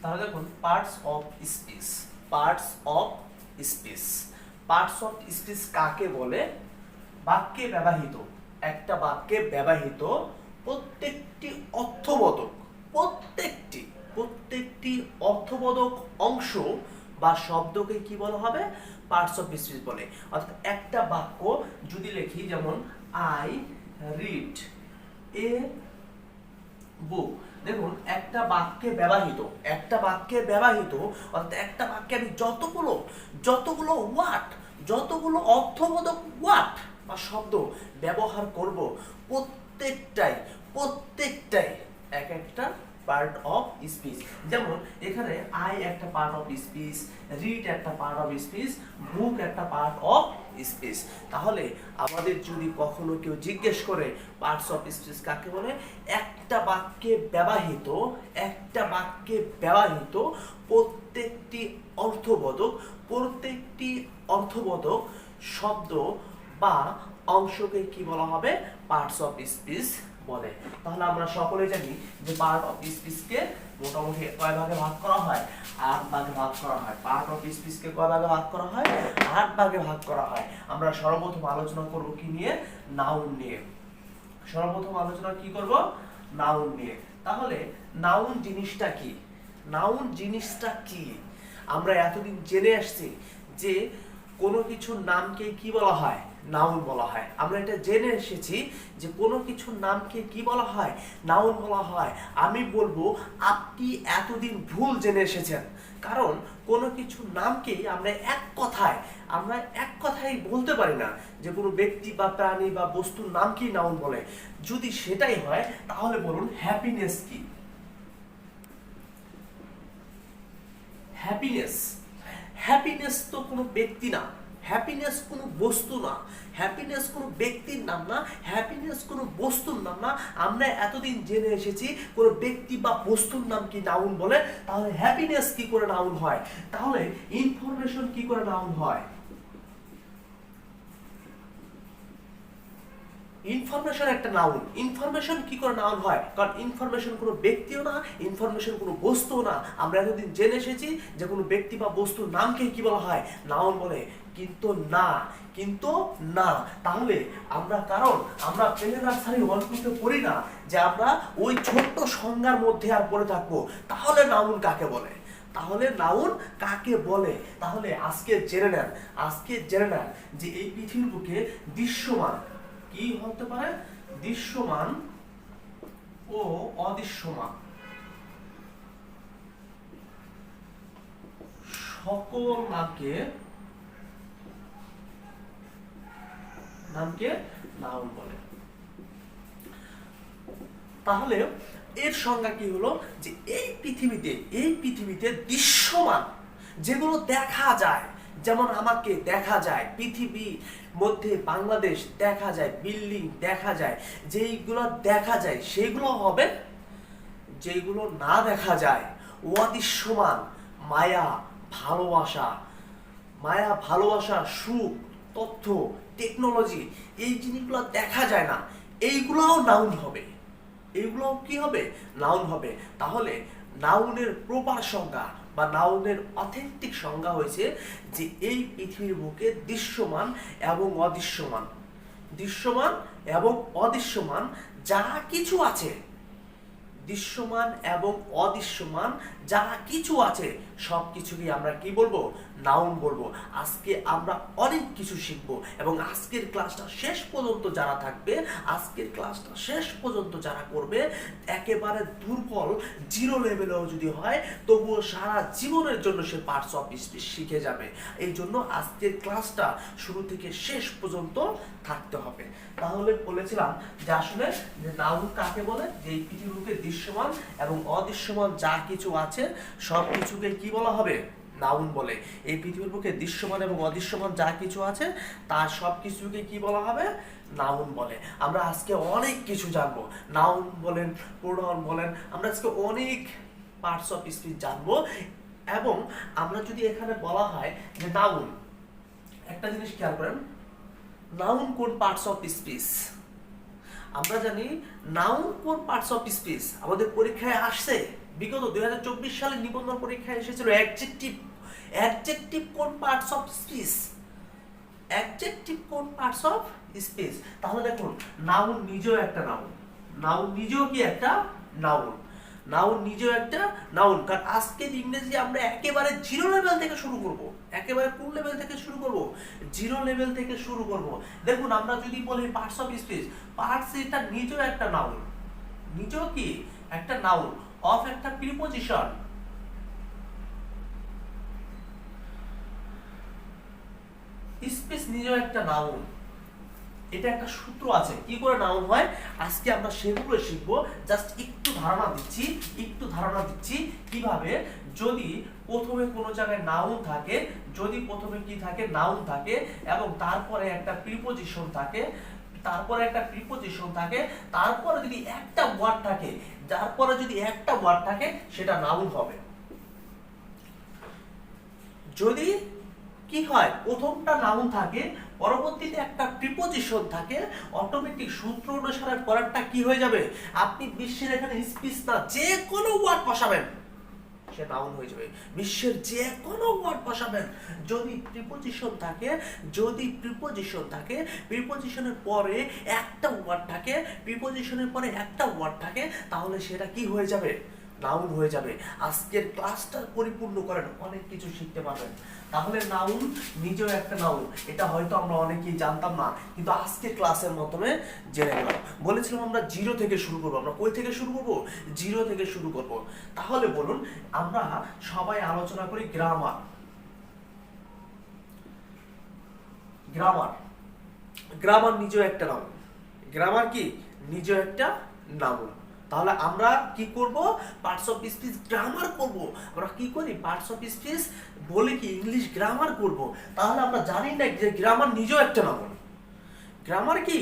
তাহলে দেখুন parts of speech. Parts of speech, parts of speech কাকে বলে? বাক্যে ব্যবহৃত, একটা বাক্যে ব্যবহৃত প্রত্যেকটি অর্থবোধক, প্রত্যেকটি অর্থবোধক অংশ বা শব্দকে কি বলা হবে? পার্টস অফ স্পিচ বলে। অর্থাৎ একটা বাক্য যদি লিখি, যেমন আই রিড এ বুক, দেখুন একটা বাক্যে ব্যবহৃত, অর্থাৎ একটা বাক্যে আমি যতগুলো ওয়ার্ড, যতগুলো অর্থবোধক ওয়ার্ড বা শব্দ ব্যবহার করব, প্রত্যেকটাই এক একটা পার্ট অফ স্পিচ। যেমন এখানে আই একটা পার্ট অফ স্পিচ, রিড একটা পার্ট অফ স্পিচ, বুক একটা পার্ট অফ স্পিচ। তাহলে আমাদের যদি কখনো কেউ জিজ্ঞেস করে পার্টস অফ স্পিচ কাকে বলে, একটা বাক্যে ব্যবহৃত প্রত্যেকটি অর্থবোধক শব্দ বা অংশকে কি বলা হবে? পার্টস অফ স্পিচ বলে। তাহলে আমরা সকলে জানি যে পার্ট অফ স্পিচকে মোটামুটি কয় ভাগে ভাগ করা হয়? 8 ভাগে ভাগ করা হয়। পার্ট অফ স্পিচকে কয় ভাগে ভাগ করা হয়? 8 ভাগে ভাগ করা হয়। আমরা সর্বপ্রথম আলোচনা করব কি নিয়ে? নাউন নিয়ে। সর্বপ্রথম আলোচনা কি করব? নাউন নিয়ে। তাহলে নাউন জিনিসটা কি? আমরা এতদিন জেনে আসছি যে কোনো কিছুর নামকে কি বলা হয়? নাউন বলা হয়। আমরা এটা জেনে এসেছি যে কোনো কিছুর নামকে কি বলা হয়? নাউন বলা হয়। আমি বলবো আপনি এতদিন ভুল জেনে এসেছেন, কারণ কোনো কিছুর নামকেই আমরা এক কথায় বলতে পারি না যে কোনো ব্যক্তি বা প্রাণী বা বস্তুর নামকেই নাউন বলে। যদি সেটাই হয় তাহলে বলুন হ্যাপিনেস কি? হ্যাপিনেস তো কোনো ব্যক্তি না, হ্যাপিনেস কোনো বস্তু না, হ্যাপিনেস কোনো ব্যক্তির নাম না, হ্যাপিনেস কোনো বস্তুর নাম না। আমরা এতদিন জেনে এসেছি কোনো ব্যক্তি বা বস্তুর নাম কি নাউন বলে। তাহলে হ্যাপিনেস কি করে নাউন হয়? তাহলে ইনফরমেশন কি করে নাউন হয়? ইনফরমেশন একটা নাউন। ইনফরমেশন কি করে নাউন হয়? কারণ ইনফরমেশন কোনো ব্যক্তিও না, ইনফরমেশন কোনো বস্তুও না। আমরা এতদিন জেনে এসেছি যে কোনো ব্যক্তি বা বস্তুর নামকে কি বলা হয়? নাউন বলে। কিন্তু না, তাহলে আমরা প্লে নার্সারি 1-2 পড়ি না যে আমরা ওই ছোট্ট সংজ্ঞার মধ্যে আর পড়ে থাকবো। তাহলে নাউন কাকে বলে? তাহলে আজকে জেনে নেন যে এই পৃথিবীর বুকে দৃশ্যমান কি হতে পারে? দৃশ্যমান ও অদৃশ্যমান সকল নামকে নাউন বলে। তাহলে এর সংজ্ঞা কি হলো? যে এই পৃথিবীতে দৃশ্যমান যেগুলো দেখা যায়, যেমন আমাকে দেখা যায়, পৃথিবীর মধ্যে বাংলাদেশ দেখা যায়, বিল্ডিং দেখা যায়, যেইগুলো দেখা যায় সেগুলো হবে। যেগুলো না দেখা যায়, অদৃশ্যমান, মায়া ভালোবাসা, সুখ, তথ্য, টেকনোলজি, এই জিনিসগুলো দেখা যায় না, এইগুলোও নাউন হবে। এগুলোও কি হবে? নাউন হবে। তাহলে নাউনের প্রপার সংজ্ঞা বা নাউনের অথেন্টিক সংজ্ঞা হয়েছে যে এই পৃথিবীর বুকে দৃশ্যমান এবং অদৃশ্যমান যা কিছু আছে, দৃশ্যমান এবং অদৃশ্যমান যা কিছু আছে সব কিছুকে আমরা কি বলবো? নাউন বলবো। আজকে আমরা অনেক কিছু শিখবো এবং আজকের ক্লাসটা শেষ পর্যন্ত যারা করবে, একেবারে দুর্বল জিরো লেভেলেও যদি হয় তবুও সারা জীবনের জন্য সে পার্টস অফ স্পিচ শিখে যাবে। এই জন্য আজকের ক্লাসটা শুরু থেকে শেষ পর্যন্ত থাকতে হবে। তাহলে বলেছিলাম যে আসলে যে নাউন কাকে বলে? যে এই পৃথিবীকে দৃশ্যমান এবং অদৃশ্যমান যা কিছু আছে সব কিছুকে কি বলা হবে? নাউন বলে। এই পৃথিবীর বুকে দৃশ্যমান এবং অদৃশ্যমান যা কিছু আছে তার সব কিছুকে কি বলা হবে? নাউন বলে। আমরা আজকে অনেক কিছু জানবো। নাউন বলেন, প্রোনাউন বলেন, আমরা আজকে অনেক পার্টস অফ স্পিচ জানবো। এবং আমরা যদি এখানে বলা হয় যে নাউন, একটা জিনিস খেয়াল করেন, নাউন কোন পার্টস অফ স্পিচ? আমরা জানি নাউন কোন পার্টস অফ স্পিচ। আমাদের পরীক্ষায় আসছে বিগত 2024 সালে নিবন্ধন পরীক্ষায় এসেছিল অ্যাডজেক্টিভ কোন পার্টস অফ স্পিচ, অ্যাডজেক্টিভ কোন পার্টস অফ স্পিচ। তাহলে দেখুন নাউন নিজেও একটা নাউন, নাউন নিজেও কি একটা নাউন, নাউন নিজেও একটা নাউন। কারণ আজকে ইংরেজি আমরা একেবারে জিরো লেভেল থেকে শুরু করব, একেবারে কোন লেভেল থেকে শুরু করব, জিরো লেভেল থেকে শুরু করব। দেখুন আমরা যদি বলি পার্টস অফ স্পিচ, পার্টস এটা নিজেও একটা নাউন, নিজেও কি একটা নাউন, অফ একটা প্রিপজিশন, স্পিচ নিজেও একটা নাউন। এটা একটা সূত্র আছে কি করে নাউন হয়, আজকে আমরা সেগুলো শিখবো। জাস্ট একটু ধারণা দিচ্ছি, একটু ধারণা দিচ্ছি কিভাবে যদি প্রথমে কোনো জায়গায় নাউন থাকে, যদি প্রথমে কি থাকে নাউন থাকে এবং তারপরে একটা প্রিপজিশন থাকে, তারপরে একটা প্রিপজিশন থাকে, তারপরে যদি একটা ওয়ার্ড থাকে, তারপরে যদি একটা ওয়ার্ড থাকে সেটা নাউন হবে। যদি কি হয় প্রথমটা নাউন থাকে, পরবর্তীতে একটা প্রিপজিশন থাকে, অটোমেটিক সূত্র অনুসারে পরেরটা কি হয়ে যাবে, আপনি বিশ্বের এখানে স্পিচ না যে কোনো ওয়ার্ড বসাবেন সে নাউন হয়ে যাবে। বিশ্বের যে কোনো ওয়ার্ড বসাবেন, যদি প্রিপজিশন থাকে, যদি প্রিপজিশন থাকে, প্রিপজিশনের পরে একটা ওয়ার্ড থাকে, প্রিপজিশনের পরে একটা ওয়ার্ড থাকে, তাহলে সেটা কি হয়ে যাবে, নাউন হয়ে যাবে। আজকের ক্লাসটা পরিপূর্ণ করেন, অনেক কিছু শিখতে পারবেন। তাহলে নাউন নিজেও একটা নাউন, এটা হয়তো আমরা অনেকেই জানতাম না, কিন্তু আজকের ক্লাসের মাধ্যমে জেনে গেলাম। বলেছিলাম আমরা জিরো থেকে শুরু করবো, আমরা কই থেকে শুরু করবো, জিরো থেকে শুরু করব। তাহলে বলুন আমরা সবাই আলোচনা করি গ্রামার, গ্রামার, গ্রামার নিজেও একটা নাউন, গ্রামার কি নিজেও একটা নাউন। তাহলে আমরা কি করব, পার্টস অফ স্পিচ গ্রামার করব। আমরা কি করি পার্টস অফ স্পিচ বলি কি ইংলিশ গ্রামার করব। তাহলে আমরা জানি না যে গ্রামার নিজেও একটা নাউন, গ্রামার কি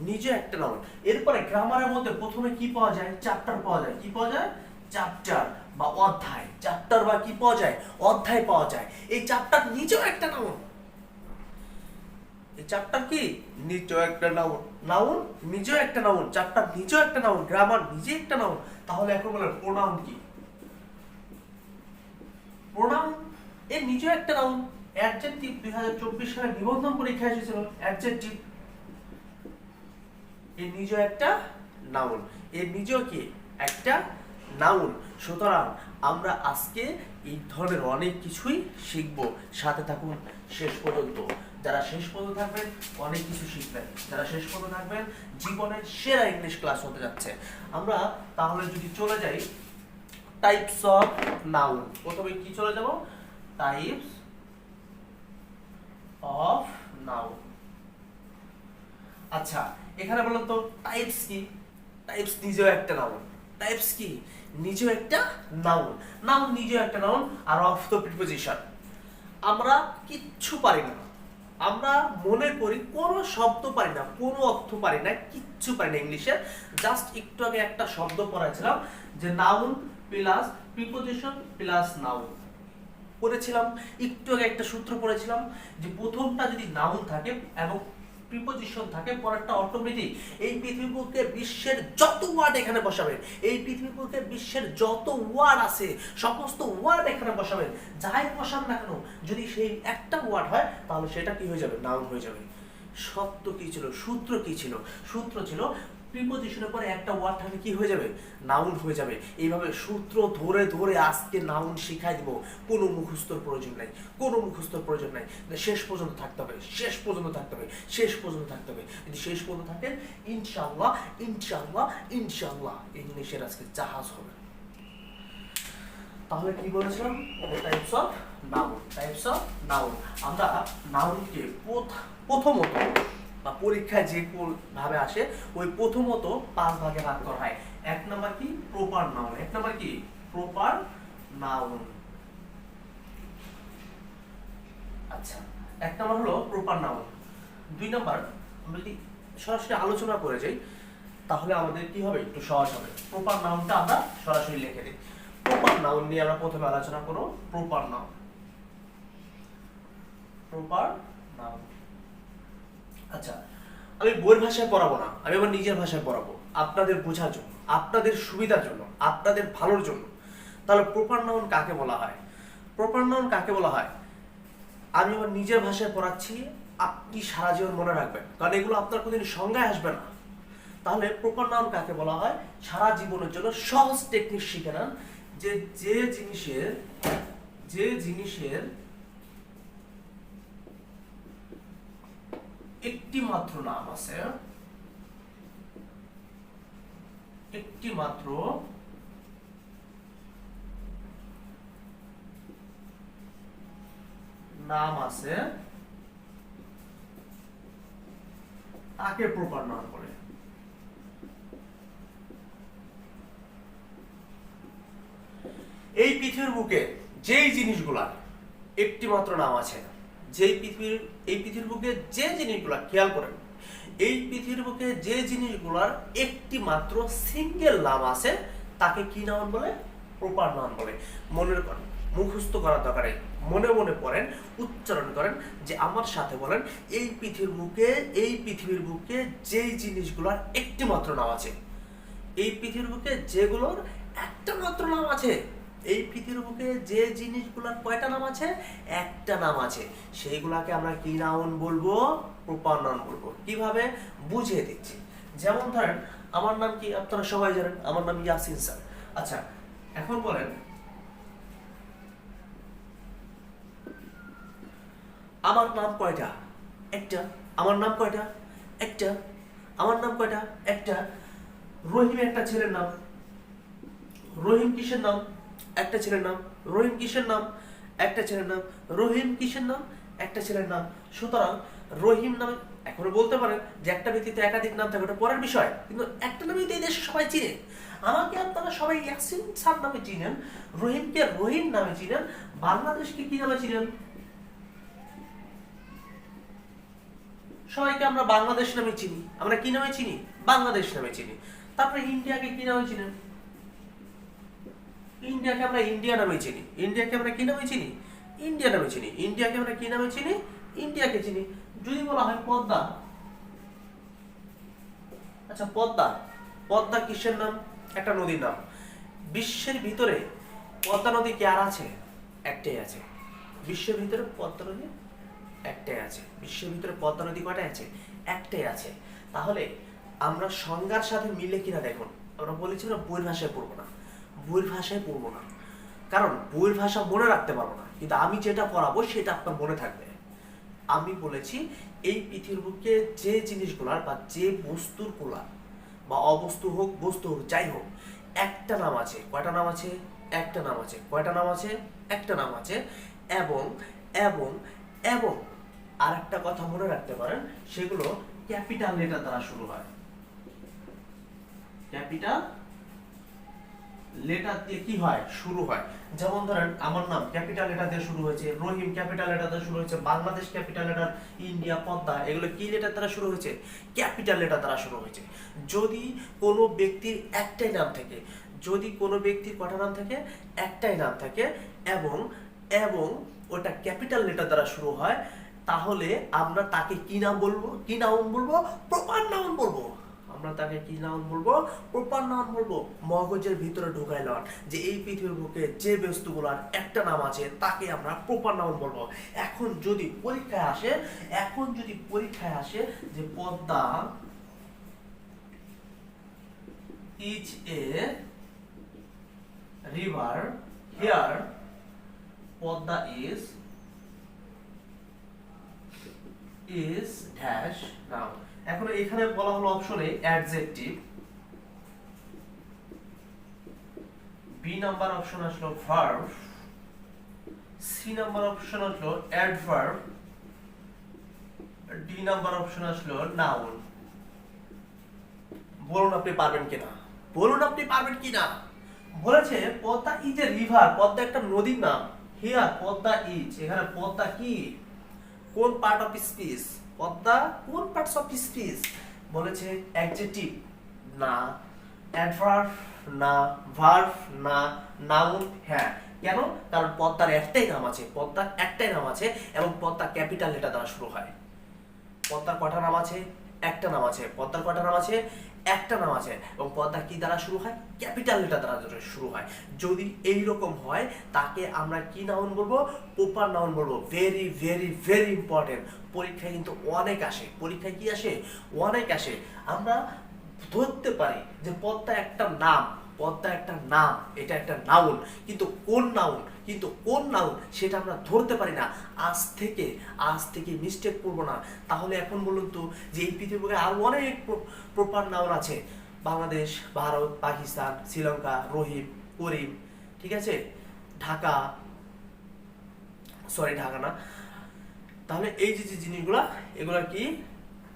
নিজে একটা নাউন। এরপরে গ্রামারের মধ্যে প্রথমে কি পাওয়া যায়, চ্যাপ্টার পাওয়া যায়, কি পাওয়া যায়, চ্যাপ্টার বা অধ্যায়, চ্যাপ্টার বা কি পাওয়া যায়, অধ্যায় পাওয়া যায়। এই চ্যাপ্টার নিজেও একটা নাউন, এই চ্যাপ্টার কি নিজেও একটা নাউন, নাউন নিজেও একটা নাউন, চ্যাপ্টার নিজেও একটা নাউন, গ্রামার নিজে একটা নাউন। তাহলে এখন বলেন প্রোনাউন কি, প্রোনাউন এর নিজেও একটা নাউন। অ্যাডজেক্টিভ 2024 সালে নিবন্ধন পরীক্ষা এসেছিল, অ্যাডজেক্টিভ এর নিজেও একটা নাউন, এর নিজেও কি একটা নাউন। সুতরাং আমরা আজকে এই ধরনের অনেক কিছুই শিখবো, সাথে থাকুন শেষ পর্যন্ত। যারা শেষ পর্যন্ত থাকবেন অনেক কিছু শিখবেন, যারা শেষ পর্যন্ত থাকবেন জীবনের সেরা ইংলিশ ক্লাস হতে যাচ্ছে। আমরা তাহলে যদি চলে যাই টাইপস অফ নাউন, প্রথমে কি চলে যাব, টাইপস অফ নাউন। আচ্ছা এখানে বলুন তো টাইপস কি, টাইপস নিজেও একটা নাউন, টাইপস কি নিজেও একটা নাউন, নাউন নিজেও একটা নাউন। আর অফ তো প্রিপজিশন। আমরা কিচ্ছু পারি না, আমরা মনে করি কোনো শব্দ পারি না, কোনো অর্থ পারি না, কিচ্ছু পারি না ইংলিশে। জাস্ট একটু আগে একটা শব্দ পড়াছিলাম যে noun plus preposition plus noun পড়েছিলাম, একটু আগে একটা সূত্র পড়েছিলাম যে প্রথমটা যদি নাউন থাকে এবং প্রিপজিশন থাকে, পরেরটা অটোমেটিক। এই পৃথিবীকে বিশ্বের যত ওয়ার্ড এখানে বসাবেন, এই পৃথিবীকে বিশ্বের যত ওয়ার্ড আছে সমস্ত ওয়ার্ড এখানে বসাবেন, যাই বসান না কেন যদি সেই একটা ওয়ার্ড হয় তাহলে সেটা কি হয়ে যাবে, নাউন হয়ে যাবে। সত্য কি ছিল, সূত্র কি ছিল, সূত্র ছিল প্রিপজিশনের পরে একটা ওয়ার্ড থাকলে কি হয়ে যাবে, নাউন হয়ে যাবে। এইভাবে সূত্র ধরে ধরে আজকে নাউন শিখাই দিব, কোনো মুখস্থর প্রয়োজন নাই, কোনো মুখস্থর প্রয়োজন নাই। শেষ পর্যন্ত থাকতে হবে, শেষ পর্যন্ত থাকতে হবে, শেষ পর্যন্ত থাকতে হবে। যদি শেষ পর্যন্ত থাকেন ইনশাআল্লাহ ইনশাআল্লাহ ইনশাআল্লাহ ইংলিশের আজকে জাহাজ হবে। তাহলে কি বলেছিলাম, types of noun, types of noun. আমরা নাউনকে প্রথমত বা পরীক্ষায় যে ভাবে আসে ওই প্রথমত 5 ভাগে ভাগ করা হয়। এক নাম্বার কি প্রপার নাউন, এক নাম্বার কি প্রপার নাউন। আচ্ছা এক নাম্বার হলো প্রপার নাউন। 2 নাম্বার আমরা যদি সরাসরি আলোচনা করে যাই তাহলে আমাদের কি হবে, একটু সহজ হবে। প্রপার নাউনটা আমরা সরাসরি লিখে দিই। প্রপার নাউন নিয়ে আমরা প্রথমে আলোচনা করব। Proper noun, proper noun. আচ্ছা আমি বইয়ের ভাষায় পড়াবো না, আমি আমার নিজের ভাষায় পড়াবো, আপনাদের বোঝার জন্য, আপনাদের সুবিধার জন্য, আপনাদের ভালোর জন্য। তাহলে প্রপার নাউন কাকে বলা হয়? প্রপার নাউন কাকে বলা হয়? আমি আমার নিজের ভাষায় পড়াচ্ছি, আপনি সারা জীবন মনে রাখবেন, কারণ এগুলো আপনার কোনদিন সংজ্ঞায় আসবে না। তাহলে প্রপার নাউন কাকে বলা হয়? সারা জীবনের জন্য সহজ টেকনিক শিখে নেন, যে জিনিসের একটি মাত্র নাম আছে, একটি মাত্র নাম আছে, তাকে প্রপার নাউন বলে। এই পৃথিবীর বুকে যেই জিনিসগুলার একটি মাত্র নাম আছে, এই পৃথিবীর বুকে যে জিনিসগুলা, খেয়াল করেন, এই পৃথিবীর বুকে যে জিনিসগুলার একটি মাত্র সিঙ্গেল নাম আছে, তাকে কি নাউন বলে? প্রপার নাউন বলে। মনে করেন, মুখস্থ করার দরকারে মনে মনে পড়েন, উচ্চারণ করেন, যে আমার সাথে বলেন, এই পৃথিবীর বুকে যেই জিনিসগুলার একটি মাত্র নাম আছে, এই পৃথিবীর বুকে যেগুলোর একটা মাত্র নাম আছে, এই পৃথিবীর বুকে যে জিনিসগুলোর কয়টা নাম আছে? একটা নাম আছে, সেইগুলাকে আমরা কি নাউন বলবো? প্রপার নাউন বলবো। কিভাবে? বুঝিয়ে দিচ্ছি। যেমন ধরেন, আমার নাম কি আপনারা সবাই জানেন, আমার নাম ইয়াসিন স্যার। আচ্ছা, এখন বলেন, আমার নাম কয়টা? একটা। আমার নাম কয়টা? একটা। আমার নাম কয়টা? একটা। রহিম একটা ছেলের নাম। রহিম কিসের নাম? একটা ছেলের নাম। রহিম কিসের নাম? একটা ছেলের নাম। রহিম কিসের নাম? একটা ছেলের নাম। সুতরাং রহিম নামে, এখনো বলতে পারেন যে একটা ব্যক্তিতে একাধিক নাম থাকে, ওটা পরের বিষয়, কিন্তু একটা নামেই তো এই দেশে সবাই চিনে। আমাকে আপনারা সবাই ইয়াসিন স্যার নামে চিনেন, রহিমকে রহিম নামে চিনেন, বাংলাদেশকে কি নামে চিনেন? সবাইকে আমরা বাংলাদেশ নামে চিনি। আমরা কি নামে চিনি? বাংলাদেশ নামে চিনি। তারপরে ইন্ডিয়াকে কি নামে চিনেন? ইন্ডিয়াকে আমরা ইন্ডিয়া নামে চিনি। ইন্ডিয়াকে আমরা কি নামে চিনি? ইন্ডিয়া নামে চিনি। ইন্ডিয়াকে আমরা কি নামে চিনি? ইন্ডিয়াকে চিনি। যদি বলা হয় পদ্মা, আচ্ছা পদ্মা, পদ্মা কিসের নাম? একটা নদীর নাম। বিশ্বের ভিতরে পদ্মা নদী কি আর আছে? একটাই আছে। বিশ্বের ভিতরে পদ্মা নদী একটাই আছে। বিশ্বের ভিতরে পদ্মা নদী কয়টা আছে? একটাই আছে। তাহলে আমরা সংজ্ঞার সাথে মিলে কিনা দেখুন। আমরা বলেছি না বইয়ের ভাষায় পড়বো না, বইয়ের ভাষায় পড়বো না, কারণ বইয়ের ভাষা মনে রাখতে পারবো না, কিন্তু আমি যেটা পড়াবো সেটা আপনার মনে থাকবে। আমি বলেছি এই পৃথিবীর বুকে যে জিনিসগুলার বা যে বস্তুর গুলার, বা অবস্তু হোক বস্তু হোক যাই হোক, একটা নাম আছে। কয়টা নাম আছে? একটা নাম আছে। কয়টা নাম আছে? একটা নাম আছে। এবং এবং এবং আর একটা কথা মনে রাখতে পারেন, সেগুলো ক্যাপিটাল লেটার দ্বারা শুরু হয়। ক্যাপিটাল লেটার দিয়ে কি হয়? শুরু হয়। যেমন ধরেন, আমার নাম ক্যাপিটাল লেটার দিয়ে শুরু হয়েছে, রহিম ক্যাপিটাল লেটার দিয়ে শুরু হয়েছে, Bangladesh capital letter, India, Padma, এগুলো কি লেটার দ্বারা শুরু হয়েছে? ক্যাপিটাল লেটার দ্বারা শুরু হয়েছে। যদি কোনো ব্যক্তির একটাই নাম থাকে, যদি কোনো ব্যক্তির কটা নাম থাকে? একটাই নাম থাকে, এবং এবং ওটা ক্যাপিটাল লেটার দ্বারা শুরু হয়, তাহলে আমরা তাকে কি নাম বলবো? কি নাউন বলবো? প্রপার নাউন বলবো। আমরা তাকে কি নাউন বলবো? প্রপার নাউন বলবো। মগজের ভিতরে ঢুকাই লন যে এই পৃথিবীর বুকে যে বস্তুগুলোর একটা নাম আছে, তাকে আমরা প্রপার নাউন বলবো। এখন যদি পরীক্ষায় আসে যে Padma is a river, here Padma is dash noun. এখন এখানে বলা হলো অপশনে অ্যাডজেক্টিভ, বি নাম্বার অপশন আসলো ভার্ব, সি নাম্বার অপশন আসলো অ্যাডভার্ব, ডি নাম্বার অপশন আসলো নাউন। বলুন আপনি পারবেন কিনা? বলুন আপনি পারবেন কিনা? বলেছে Padma is a river, Padma একটা নদীর নাম। হিয়ার পদ্মা ইজ, এখানে পদ্মা কি? কোন পার্ট অফ স্পিচ? পদ্মা কোন পার্টস অফ স্পিচ? বলেছে অ্যাডজেক্টিভ না, অ্যাডভার্ব না, ভার্ব না, নাউন হ্যাঁ। কেন? কারণ পদ্মার একটাই নাম আছে, পদ্মার একটাই নাম আছে, এবং পদ্মা ক্যাপিটাল লেটার দ্বারা শুরু হয়। পদ্মার কয়টা নাম আছে? একটা নাম আছে। পদ্মার কয়টা নাম আছে? একটা নাম আছে এবং পদটা কি দ্বারা শুরু হয়, ক্যাপিটাল লেটার দ্বারা শুরু হয়। যদি এই রকম হয় তাকে আমরা কি নাউন বলবো, প্রপার নাউন বলবো। ভেরি ভেরি ভেরি ইম্পর্টেন্ট, পরীক্ষায় কিন্তু অনেক আসে, পরীক্ষায় কি আসে, অনেক আসে। আমরা ধরতে পারি যে পদটা একটা নাম, পদটা একটা নাম, এটা একটা নাউন, কিন্তু কোন নাউন সেটা আমরা ধরতে পারি না। আজ থেকে মিস্টেক করবো না। তাহলে এখন বলুন তো যে এই পৃথিবীতে আরো অনেক প্রপার নাউন আছে, বাংলাদেশ, ভারত, পাকিস্তান, শ্রীলঙ্কা, রহিম, করিম, ঠিক আছে, ঢাকা না, তাহলে এই যে যে জিনিসগুলা, এগুলা কি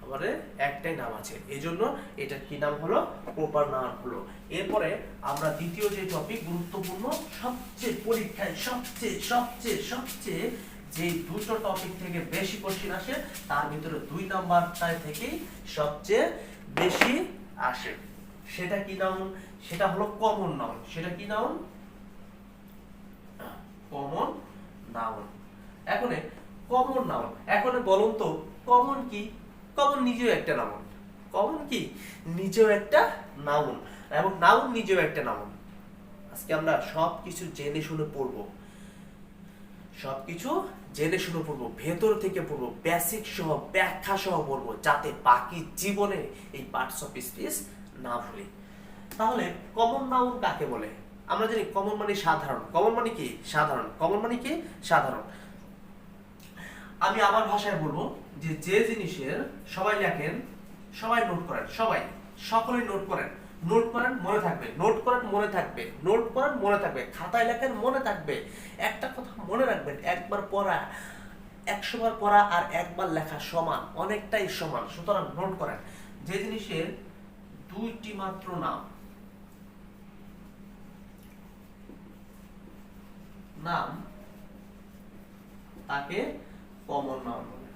আমাদের একটাই নাম আছে, এই জন্য এটা কি নাম হলো, প্রপার নাউন হলো। এরপরে আমরা দ্বিতীয় যে টপিক গুরুত্বপূর্ণ, সবচেয়ে পরীক্ষায় সবচেয়ে যে দুটো টপিক থেকে বেশি কোশ্চেন আসে তার ভিতরে 2 নাম্বারটায় থেকেই সবচেয়ে বেশি আসে। সেটা কি নাউন, সেটা হলো কমন নাউন। সেটা কি noun, common noun. Common noun, এখন বলুন তো কমন কি, কমন নিজেও একটা নাউন, কমন কি নিজেও একটা নাউন, এবং নাউন নিজেও একটা নাউন। আজকে আমরা সবকিছু জেনে শুনে পড়বো, ভেতর থেকে পড়বো, বেসিক সহ ব্যাখ্যা সহ পড়বো, যাতে বাকি জীবনে এই পার্টস অফ স্পিচ না ভুলি। তাহলে কমন নাউন কাকে বলে? আমরা জানি কমন মানে সাধারণ, কমন মানে কি সাধারণ। আমি আমার ভাষায় বলবো যে যে জিনিসের, সবাই লেখেন, সবাই নোট করেন, সকলেই নোট করেন, মনে থাকবে, খাতায় লেখেন, মনে থাকবে। একটা কথা মনে রাখবেন, একবার পড়া 100 বার পড়া আর একবার লেখা সমান, অনেকটাই সমান। সুতরাং নোট করেন, যে জিনিসের 2টি মাত্র নাম তাকে কমন নাউন বলে।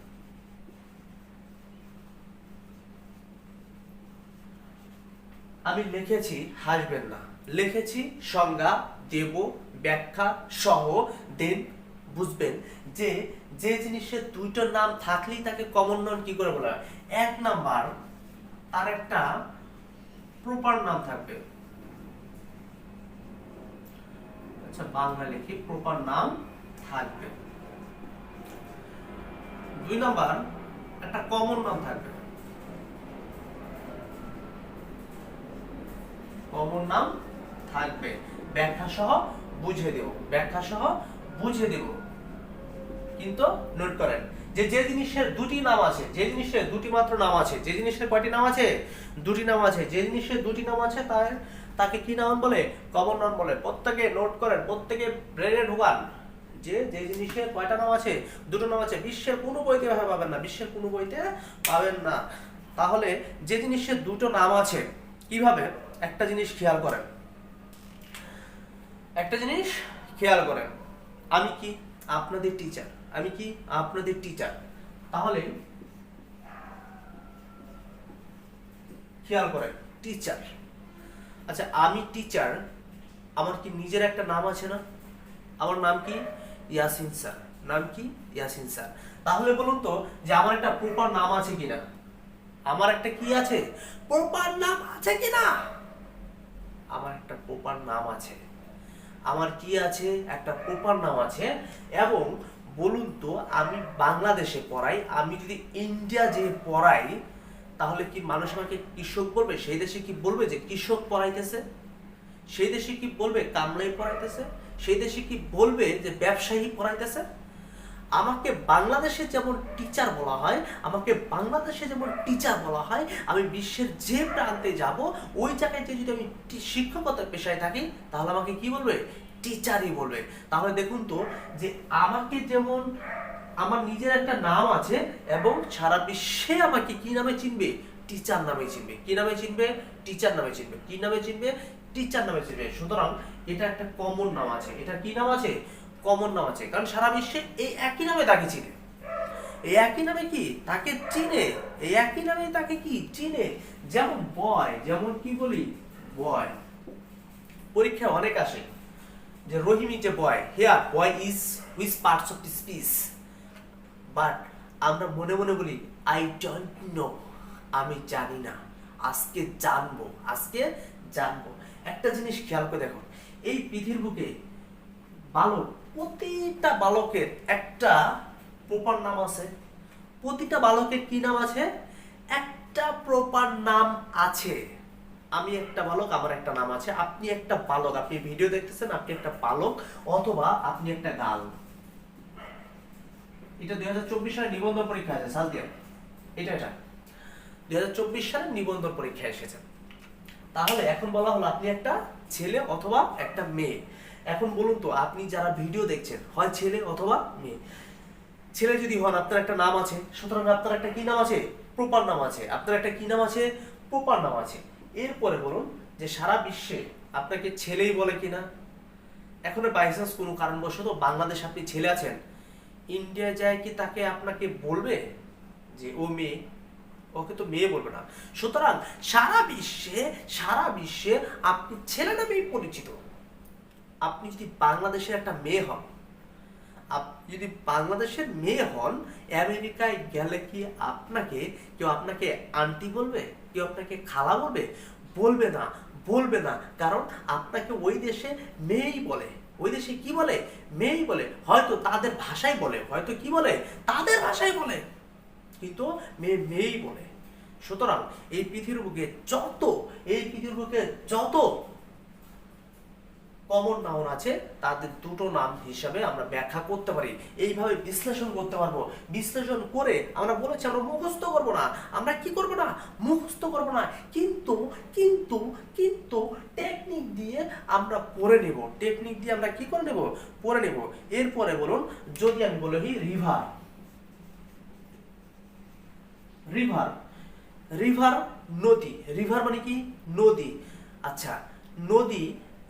আমি লিখেছি, হাসবেন না, লিখেছি সংজ্ঞা দেব, ব্যাখ্যা সহ দেন, বুঝবেন যে যে জিনিসের 2টো নাম থাকলেই তাকে কমন নাউন কি করে বলা হয়। 1 নাম্বার, তার একটা প্রপার নাম থাকবে, আচ্ছা বাংলা লিখি, প্রপার নাম থাকবে। 2 নাম্বার, একটা কমন নাম থাকবে, ব্যাখ্যা সহ বুঝিয়ে দেব। কিন্তু নোট করেন যে যে জিনিসের 2টি নাম আছে, যে জিনিসের 2টি মাত্র নাম আছে, যে জিনিসের কয়টি নাম আছে, 2টি নাম আছে, যে জিনিসের 2টি নাম আছে তাকে কি নাউন বলে, কমন নাউন বলে। প্রত্যেকে নোট করেন, প্রত্যেকে ব্রেনে ঢোকান যে যে জিনিসের কয়টা নাম আছে, 2টো নাম আছে। বিশ্বের কোনো বইতে পাবেন না, তাহলে যে জিনিসের 2টো নাম আছে কিভাবে, একটা জিনিস খেয়াল করেন, আমি কি আপনাদের টিচার, তাহলে খেয়াল করেন টিচার। আচ্ছা আমি টিচার, আমার কি নিজের একটা নাম আছে না, আমার নাম কি ইয়াসিন স্যার, তাহলে বলুন তো যে আমার একটা প্রপার নাম আছে কিনা, আমার একটা কি আছে, প্রপার নাম আছে কিনা, আমার একটা প্রপার নাম আছে, আমার কি আছে, একটা প্রপার নাম আছে। এবং বলুন তো আমি বাংলাদেশে পড়াই, আমি যদি ইন্ডিয়া যে পড়াই, তাহলে কি মানুষ আমাকে কৃষক বলবে? সেই দেশে কি বলবে যে কৃষক পড়াইতেছে? সেই দেশে কি বলবে কামলাই পড়াইতেছে? সেই দেশে কি বলবে যে ব্যবসায়ী পড়াইতেছে? আমাকে বাংলাদেশে যেমন টিচার বলা হয়, আমি বিশ্বের যে প্রান্তে যাব, ওই জায়গায় যদি আমি শিক্ষকতার পেশায় থাকি, তাহলে আমাকে কি বলবে, টিচারই বলবে। তাহলে দেখুন তো যে আমাকে যেমন আমার নিজের একটা নাম আছে, এবং সারা বিশ্বে আমাকে কি নামে চিনবে, টিচার নামে চিনবে। কি নামে চিনবে, টিচার নামে চিনবে। কি নামে চিনবে, টিচার নামে চিনবে। সুতরাং এটা একটা কমন নাম আছে, এটা কি নাম আছে, কমন নাম আছে, কারণ সারা বিশ্বে এই একই নামে তাকে চিনে, এই একই নামে কি তাকে চিনে, এই একই নামে তাকে কি চিনে। যেমন বয়, যেমন কি বলি, বয়, পরীক্ষা অনেক আসে যে Rahim is a boy, here boy is which parts of the speech, but আমরা মনে মনে বলি আই ডোন্ট নো, আমি জানি না, আজকে জানবো। একটা জিনিস খেয়াল করে দেখুন, এই পৃথিবীর বুকে বালক, প্রতিটা বালকের একটা প্রপার নাম আছে। প্রতিটা বালকের কি নাম আছে? একটা প্রপার নাম আছে। আমি একটা বালক, আমার একটা নাম আছে। আপনি একটা বালক, আপনি ভিডিও দেখতেছেন, আপনি একটা বালক, অথবা আপনি একটা গাল। এটা 2024 সালে নিবন্ধন পরীক্ষা আছে, সাল দিয়ে এটা 2024 সালে নিবন্ধন পরীক্ষা এসেছে। তাহলে এখন বলা হলো আপনি একটা ছেলে অথবা একটা মেয়ে। এখন বলুন তো, আপনি যারা ভিডিও দেখছেন, হয় ছেলে অথবা মেয়ে। ছেলে যদি হন, আপনার একটা নাম আছে, সুতরাং আপনার একটা কি নাম আছে? প্রপার নাম আছে। আপনার একটা কি নাম আছে? প্রপার নাম আছে। এরপরে বলুন যে সারা বিশ্বে আপনাকে ছেলেই বলে কিনা। এখন বাই চান্স কোনো কারণবশত বাংলাদেশ আপনি ছেলে আছেন, ইন্ডিয়া যায় কি তাকে আপনাকে বলবে যে ও মেয়ে? ওকে তো মেয়ে বলবে না। সুতরাং সারা বিশ্বে আপনি ছেলে নামেই পরিচিত। আপনি যদি বাংলাদেশের একটা মেয়ে হন, যদি বাংলাদেশের মেয়ে হন, আমেরিকায় গেলে কি কেউ আপনাকে আন্টি বলবে? কেউ আপনাকে খালা বলবে? বলবে না। কারণ আপনাকে ওই দেশে মেয়েই বলে। ওই দেশে কি বলে? মেয়েই বলে। হয়তো তাদের ভাষায় বলে, হয়তো কি বলে? তাদের ভাষায় বলে, কিন্তু মেয়েই বলে। সুতরাং এই পৃথিবীর বুকে যত কমন নাউন আছে, তাদের দুটো নাম হিসাবে আমরা ব্যাখ্যা করতে পারি। এইভাবে বিশ্লেষণ করতে পারবো। বিশ্লেষণ করে আমরা বলেছি আমরা মুখস্থ করব না। আমরা কি করব না? মুখস্থ করব না। কিন্তু টেকনিক দিয়ে আমরা পড়ে নেব। টেকনিক দিয়ে আমরা কি করে নেব? পড়ে নেব। এরপরে বলুন, যদি আমি বলি রিভার নদী। রিভার মানে কি? নদী। আচ্ছা, নদী।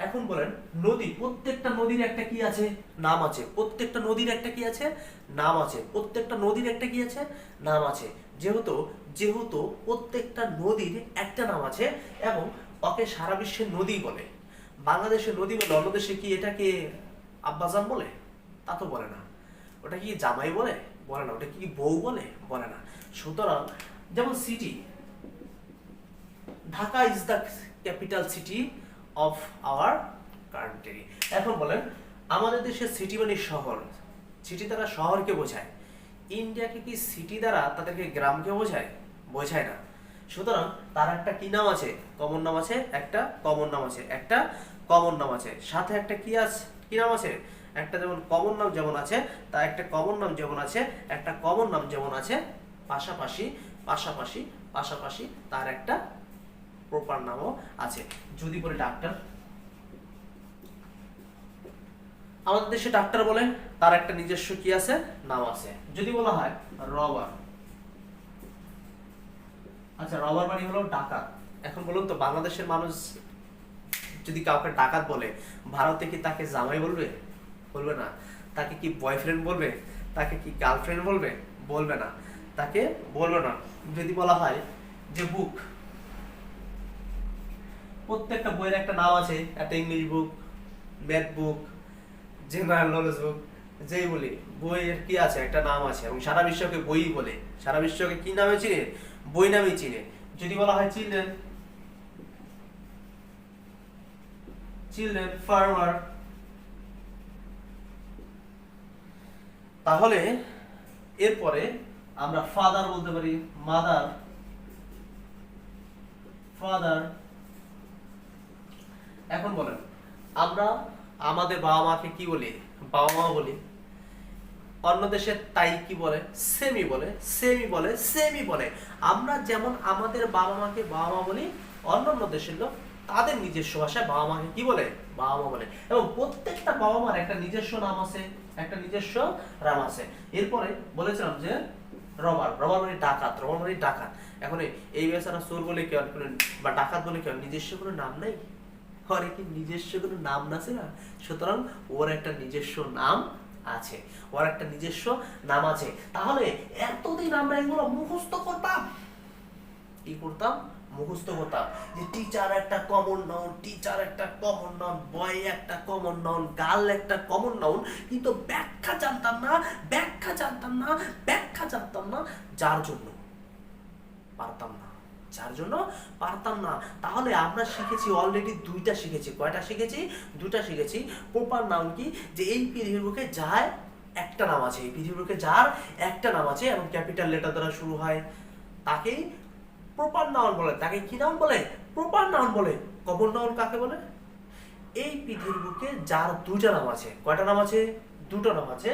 এখন বলেন, নদী, প্রত্যেকটা নদীর একটা কি আছে? নাম আছে। প্রত্যেকটা নদীর একটা কি আছে? নাম আছে। প্রত্যেকটা নদীর একটা কি আছে? নাম আছে। যেহেতু প্রত্যেকটা নদীর একটা নাম আছে এবং ওকে সারা বিশ্বের নদী বলে। বাংলাদেশের নদী বলে, অন্য দেশে কি এটাকে আব্বাজান বলে? তা তো বলে না। ওটা কি জামাই বলে? বলে না। ওটা কি বউ বলে? বলে না। সুতরাং যেমন city, Dhaka is the capital city of our country. এখন বলেন, আমাদের দেশের সিটি মানে শহর। সিটি দ্বারা শহরকে বোঝায়। ইন্ডিয়াকে কি সিটি দ্বারা তাদেরকে গ্রামকে বোঝায়? বোঝায় না। সুতরাং তার একটা কি নাম আছে? কমন নাম আছে। একটা কমন নাম আছে। সাথে একটা কি নাম আছে? একটা যেমন কমন নাম যেমন আছে, তার একটা কমন নাম যেমন আছে, একটা কমন নাম যেমন আছে, পাশাপাশি তার একটা প্রপার নামও আছে। যদি বলে ডাক্তার, আমাদের দেশে ডাক্তার বলে, তার একটা নিজস্ব কি আছে? নাম আছে। যদি বলা হয় রবার, আচ্ছা রবার মানে হলো ডাকাত। এখন বলুন তো, বাংলাদেশের মানুষ যদি কাউকে ডাকাত বলে, ভারতে কি তাকে জামাই বলবে? বলবে না। তাকে কি বয়ফ্রেন্ড বলবে? তাকে কি গার্লফ্রেন্ড বলবে? বলবে না। তাকে বলবে না। যদি বলা হয় যে বুক, প্রত্যেকটা বইয়ের একটা নাম আছে। একটা English book, math book, general knowledge book, যেই বলি বইয়ের কি আছে? একটা নাম আছে। এবং সারা বিশ্বকে বই বলে, সারা বিশ্বকে কি নামে চিনে? বই নামে চিনে। যদি বলা হয় চিলড্রেন, ফার্মার, তাহলে এরপরে আমরা ফাদার বলতে পারি, মাদার, ফাদার। এখন বলেন, আমরা আমাদের বাবা মাকে কি বলি? বাবা মা বলি। অন্য দেশে তাই কি বলে? সেমি বলে। আমরা যেমন আমাদের বাবা মাকে বাবা মা বলি, অন্য দেশের লোক তাদের নিজস্ব ভাষায় বাবা মাকে কি বলে? বাবা মা বলে। এবং প্রত্যেকটা বাবা মার একটা নিজস্ব নাম আছে, একটা নিজস্ব নাম আছে। এরপরে বলেছিলাম যে রবার মানে ডাকাত। এখন এই বেচারা চোর বলে কেউ, বা ডাকাত বলে কেউ নিজস্ব কোনো নাম নাই? ওর কি নিজস্ব কোনো নাম আছে না? সুতরাং ওর একটা নিজস্ব নাম আছে। তাহলে এতদিন আমরা এগুলো মুখস্থ করতাম। কি করতাম? মুখস্থ করতাম যে টিচার একটা কমন নাউন, বয় একটা কমন নাউন, গার্ল একটা কমন নাউন, কিন্তু ব্যাখ্যা জানতাম না, যার জন্য পারতাম না। যার জন্য পারতাম না। তাহলে আমরা শিখেছি অলরেডি দুইটা শিখেছি। কয়টা শিখেছি? দুটা শিখেছি। প্রপার নাউন কি? যে এই পৃথিবীর বুকে যায় একটা নাম আছে, এই পৃথিবীর বুকে যার একটা নাম আছে এবং ক্যাপিটাল লেটার দ্বারা শুরু হয়, তাকেই প্রপার নাউন বলে। তাকে কি নাউন বলে? প্রপার নাউন বলে। কমন নাউন কাকে বলে? এই পৃথিবীর বুকে যার দুটা নাম আছে। কয়টা নাম আছে? দুটো নাম আছে।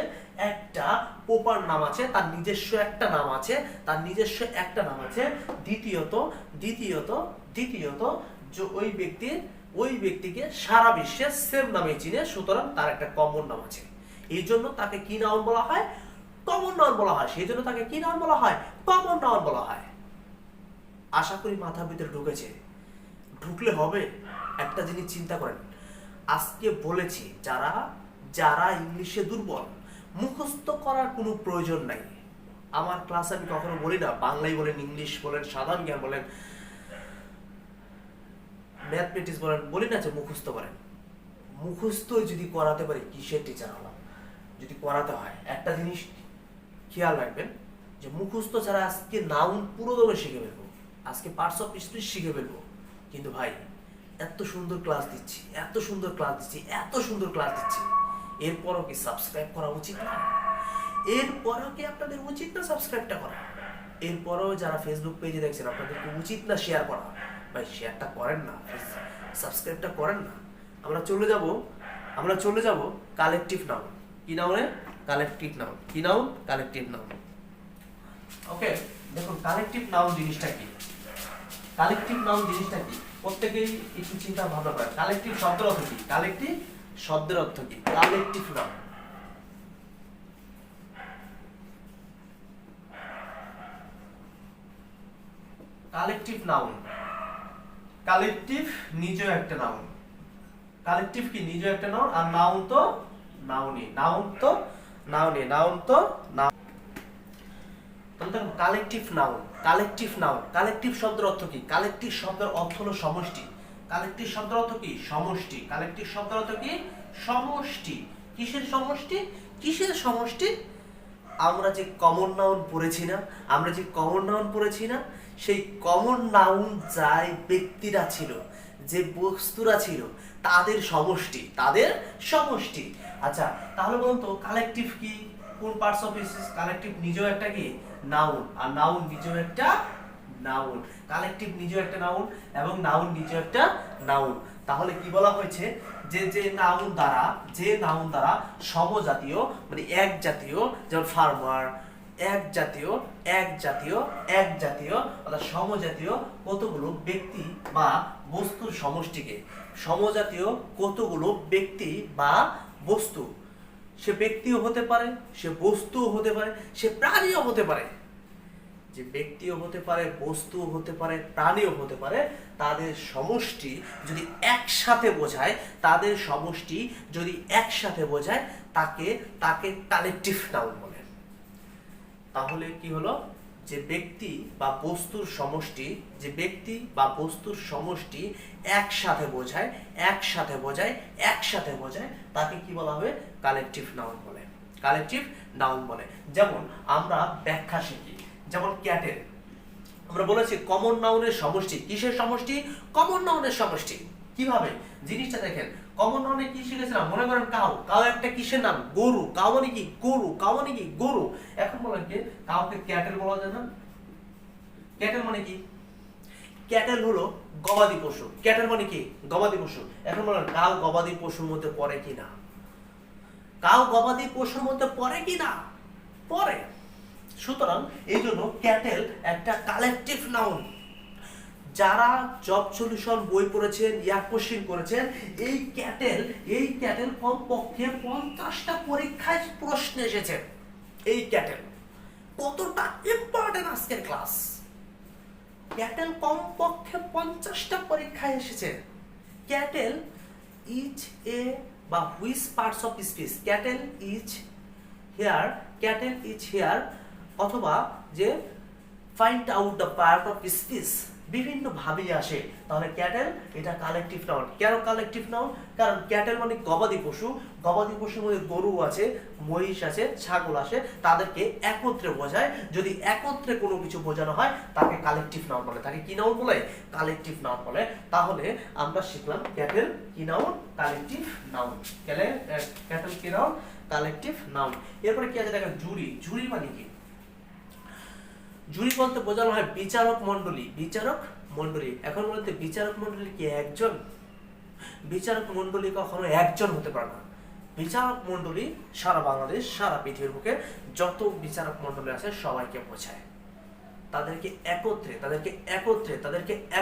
একটা প্রপার নাম আছে, তার নিজস্ব একটা নাম আছে, তার নিজস্ব একটা নাম আছে। দ্বিতীয়ত দ্বিতীয়ত দ্বিতীয়ত যে ওই ব্যক্তিকে সারা বিশ্বে সেম নামে চিনে, সুতরাং তার একটা কমন নাম আছে। এই জন্য তাকে কি নাউন বলা হয়? কমন নাউন বলা হয়। সেই জন্য তাকে কি নাউন বলা হয়? কমন নাউন বলা হয়। আশা করি মাথার ভিতরে ঢুকেছে। ঢুকলে হবে। একটা জিনিস চিন্তা করেন, আজকে বলেছি যারা যারা ইংলিশে দুর্বল, মুখস্থ করার কোনো প্রয়োজন নাই। আমার ক্লাসে আমি কখনো বলি না, বাংলায় বলেন, ইংলিশ বলেন, সাধারণ জ্ঞান বলেন, ম্যাথমেটিক্স বলেন, বলি না যে মুখস্থ করেন। মুখস্থ যদি করাতে পারি কিসের টিচার হলাম? যদি করাতে হয় একটা জিনিস খেয়াল রাখবেন, যে মুখস্থ ছাড়া আজকে নাউন পুরো দমে শিখে ফেলবো, আজকে পার্টস অফ স্পিচ শিখে ফেলবো। কিন্তু ভাই এত সুন্দর ক্লাস দিচ্ছি, এত সুন্দর ক্লাস দিচ্ছি, এত সুন্দর ক্লাস দিচ্ছি, এরপরও কি সাবস্ক্রাইব করা উচিত না? এরপরও কি আপনাদের উচিত না সাবস্ক্রাইবটা করা? এরপরও যারা ফেসবুক পেজে দেখছেন, আপনাদের কি উচিত না শেয়ার করা? ভাই শেয়ারটা করেন না, সাবস্ক্রাইবটা করেন না। আমরা চলে যাব কালেকটিভ নাউন। কি নাউনে? Collective noun. কি নাউন? Collective noun. ওকে, দেখুন কালেকটিভ নাউন জিনিসটা কি? কালেকটিভ নাউন জিনিসটা কি প্রত্যেকেই একটু চিন্তা ভাবনা করেন। কালেকটিভ শব্দের অর্থ কি? কালেকটিভ শব্দের অর্থ কি? Collective noun. Collective noun. Collective নিজেও একটা নাউন। কালেকটিভ কি? নিজেও একটা নাউন। আর নাউন তো নাউনই। নাউন তো নাউনই। নাউন তো নাউন। তাহলে দেখুন collective noun. Collective noun. Collective শব্দের অর্থ কি? কালেকটিভ শব্দের অর্থ হলো সমষ্টি। কালেকটিভ শব্দের অর্থ কি? সমষ্টি। কালেকটিভ শব্দের অর্থ কি? সমষ্টি। কিসের সমষ্টি? কিসের সমষ্টি? আমরা যে কমন নাউন পড়েছি না, সেই কমন নাউন যাই ব্যক্তিরা ছিল, যে বস্তুরা ছিল, তাদের সমষ্টি। তাদের সমষ্টি। আচ্ছা, তাহলে বলুন তো কালেকটিভ কি? কোন পার্টস অফ স্পিচ? কালেকটিভ নিজেও একটা কি? নাউন। আর নাউন নিজেও একটা নাউন। কালেকটিভ নিজেও একটা নাউন এবং নাউন নিজেও একটা নাউন। তাহলে কি বলা হয়েছে? যে নাউন দ্বারা সমজাতীয় মানে এক জাতীয়, যেমন ফার্মার, এক জাতীয় অর্থাৎ সমজাতীয় কতগুলো ব্যক্তি বা বস্তুর সমষ্টিকে, সমজাতীয় কতগুলো ব্যক্তি বা বস্তু, সে ব্যক্তিও হতে পারে, সে বস্তুও হতে পারে, সে প্রাণীও হতে পারে, যে ব্যক্তিও হতে পারে, বস্তুও হতে পারে, প্রাণীও হতে পারে, তাদের সমষ্টি যদি একসাথে বোঝায়, তাকে কালেকটিভ নাউন বলে। তাহলে কি হলো? যে ব্যক্তি বা বস্তুর সমষ্টি একসাথে বোঝায়, তাকে কি বলা হবে? কালেকটিভ নাউন বলে। কালেকটিভ নাউন বলে। যেমন আমরা ব্যাখ্যা শিখি, যেমন ক্যাটেল। আমরা বলেছি কমন নাউনের সমষ্টি। কিসের সমষ্টি? কমন নাউনের সমষ্টি। কিভাবে? জিনিসটা দেখেন, কমন নাউনে কি শিখেছিলাম? মনে করেন কাউ। কাউ একটা কিসের নাম? গরু। কাউ মানে কি? গরু। এখন বলেন কি কাউকে ক্যাটেল বলা যায় না? ক্যাটেল মানে কি? ক্যাটেল হলো গবাদি পশু। ক্যাটেল মানে কি? গবাদি পশু। এখন বলেন কাউ গবাদি পশুর মধ্যে পড়ে কিনা? পড়ে। সুতরাং এই জন্য ক্যাটেল একটা কালেকটিভ নাউন। যারা জব সলিউশন বই পড়েছেন, কোশ্চেন করেছেন, এই ক্যাটেল কমপক্ষে 50টা পরীক্ষায় প্রশ্ন এসেছে। এই ক্যাটেল কতটা ইম্পর্টেন্ট আজকের ক্লাস। ক্যাটেল কমপক্ষে 50টা পরীক্ষায় এসেছে। ক্যাটেল ইজ এ বা which parts of speech? Cattle is here অথবা যে find out the part of speech বিভিন্ন ভাবে আসে, তাহলে ক্যাটেল এটা কালেকটিভ নাউন। কেন কালেকটিভ নাউন? কারণ ক্যাটেল মানে গবাদি পশু, গবাদি পশুর মধ্যে গরু আছে, মহিষ আছে, ছাগল আছে, তাদেরকে একত্রে বোঝায়। যদি একত্রে কোনো কিছু বোঝানো হয় তাকে কালেকটিভ নাউন বলে। তাকে কি নাউন বলে? কালেকটিভ নাউন বলে। তাহলে আমরা শিখলাম ক্যাটেল কি নাউন? Collective noun. ক্যাটেল কি নাউন? Collective noun. এরপরে কি আছে দেখেন, জুরি। জুরি মানে কি? জুরি বলতে বোঝানো হয় বিচারক মণ্ডলী। বিচারক মণ্ডলী। এখন বলতে বিচারক মণ্ডলী কি একজন? বিচারক মণ্ডলী কখনো একজন হতে পারে না। বিচারক মণ্ডলী সারা বাংলাদেশ, সারা পৃথিবীর বুকে যত বিচারক মণ্ডলী আছে সবাইকে বোঝায়। তাদেরকে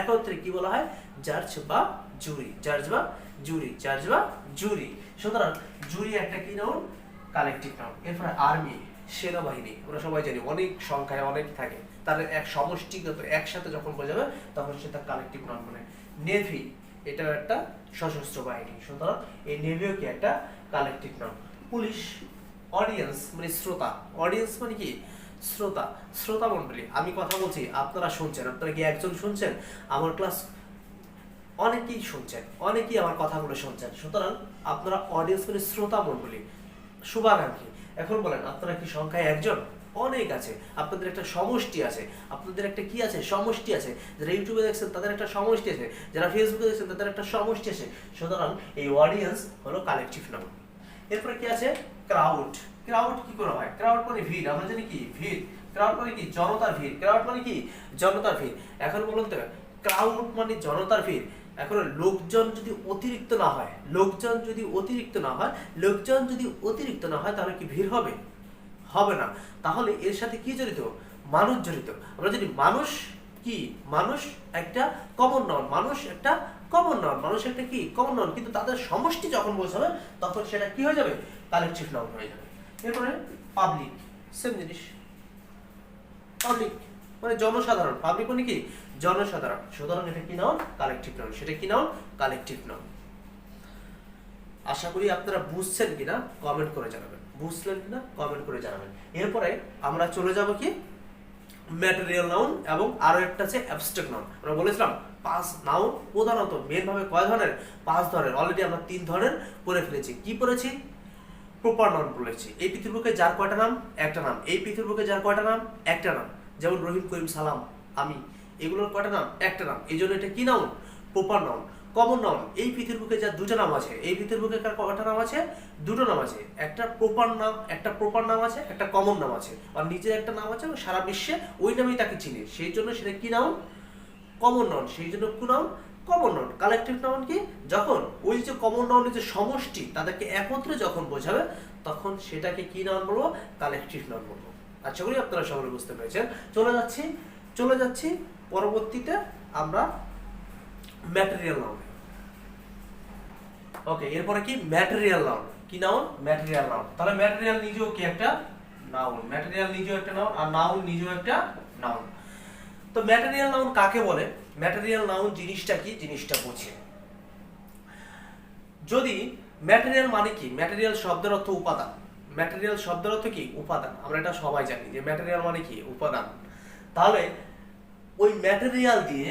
একত্রে কি বলা হয়? জাজ বা জুরি। জাজ বা জুরি। জাজ বা জুরি। সুতরাং জুরি একটা কি নাউন? Collective noun. এরপরে আর্মি, সেনাবাহিনী। আমরা সবাই জানি অনেক সংখ্যায় অনেক থাকে, তাদের এক সমষ্টিগত একসাথে যখন বোঝাবে তখন সেটা কালেকটিভ নাউন বলে। নেভি, এটাও একটা সশস্ত্র বাহিনী, সুতরাং এই নেভিও কি একটা কালেকটিভ নাউন। পুলিশ। অডিয়েন্স মানে শ্রোতা। অডিয়েন্স মানে কি? শ্রোতা। শ্রোতা মণ্ডলী। আমি কথা বলছি, আপনারা শুনছেন। আপনারা কি একজন শুনছেন? আমার ক্লাস অনেকেই শুনছেন, অনেকেই আমার কথাগুলো শুনছেন। সুতরাং আপনারা অডিয়েন্স মানে শ্রোতা মণ্ডলী, শুভাকাঙ্ক্ষী। এখন বলেন, আপনারা কি সংখ্যায় একজন? অনেক আছে। আপনাদের একটা সমষ্টি আছে। আপনাদের একটা কি আছে? সমষ্টি আছে। যারা ইউটিউবে দেখছেন তাদের একটা সমষ্টি আছে, যারা ফেসবুকে দেখছেন তাদের একটা সমষ্টি আছে। সুতরাং এই অডিয়েন্স হলো কালেকটিভ নাউন। এরপরে কি আছে? ক্রাউড। ক্রাউড কি করা হয়? ক্রাউড মানে ভিড়। আমরা জানি কি ভিড়। ক্রাউড মানে কি? জনতার ভিড়। ক্রাউড মানে কি? জনতার ভিড়। এখন বলুন তো, ক্রাউড মানে জনতার ভিড়। এখন লোকজন যদি অতিরিক্ত না হয়, তাহলে কি ভিড় হবে? হবে না। তাহলে এর সাথে কি জড়িত? মানুষ জড়িত। আমরা জানি মানুষ কি? মানুষ একটা কমন নাউন। মানুষ একটা কমন নাউন। মানুষ একটা কি? Common noun. কিন্তু তাদের সমষ্টি যখন বোঝাবে তখন সেটা কি হয়ে যাবে? কালেকটিভ নাউন হয়ে যাবে। এরপরে পাবলিক, সেম জিনিস। পাবলিক মানে জনসাধারণ। পাবলিক মানে কি? জনসাধারণ। সুতরাং এটা কি নাউন? Collective noun. সেটা কি নাউন? Collective noun. আশা করি আপনারা বুঝছেন কিনা কমেন্ট করে জানাবেন। বুঝলেন কিনা কমেন্ট করে জানাবেন। এরপরে আমরা চলে যাব কি? ম্যাটেরিয়াল নাউন এবং আরো একটা আছে অ্যাবস্ট্রাক্ট নাউন। আমরা বলেছিলাম 5 নাউন প্রধানত মেন ভাবে কয় ধরনের? 5 ধরনের। অলরেডি আমরা 3 ধরনের পড়ে ফেলেছি। কি পড়েছি? প্রপার নাউন বলেছি। এই পৃথিবীর বুকে যার কয়টা নাম? একটা নাম। এই পৃথিবীর বুকে যার কয়টা নাম? একটা নাম। যেমন রহিম, করিম, সালাম, আমি, এগুলোর কয়টা নাম? একটা নাম। এই জন্য এটা কি noun? Proper noun. Common noun, এই পৃথিবীর বুকে যার দুটো নাম আছে। এই পৃথিবীর বুকে কার কয়টা নাম আছে? দুটো নাম আছে। একটা প্রপার নাম, একটা প্রপার নাম আছে, একটা কমন নাম আছে। আর নিজের একটা নাম আছে, সারা বিশ্বে ওই নামেই তাকে চিনে, সেই জন্য সেটা কি নাউন? Common noun. সেই জন্য কোন noun? Common noun. Collective noun কি? যখন ওই যে কমন নাউনের যে সমষ্টি তাদেরকে একত্রে যখন বোঝাবে তখন সেটাকে কি নাউন বলবো? কালেকটিভ নাউন বলবো। আশা করি আপনারা সকলে বুঝতে পেরেছেন। চলে যাচ্ছি পরবর্তীতে আমরা ম্যাটেরিয়াল নাউন। ওকে, এরপরে কি? Material noun. কি নাউন? Material noun. তাহলে ম্যাটেরিয়াল নিজেও কি একটা নাউন? ম্যাটেরিয়াল নিজেও একটা নাউন, আর নাউন নিজেও একটা নাউন। তো ম্যাটেরিয়াল নাউন কাকে বলে? ম্যাটেরিয়াল নাউন জিনিসটা কি? জিনিসটা বুঝে। যদি ম্যাটেরিয়াল মানে কি? ম্যাটেরিয়াল শব্দের অর্থ উপাদান। ম্যাটেরিয়াল শব্দের অর্থ কি? উপাদান। আমরা এটা সবাই জানি যে ম্যাটেরিয়াল মানে কি? উপাদান। তাহলে ওই ম্যাটেরিয়াল দিয়ে,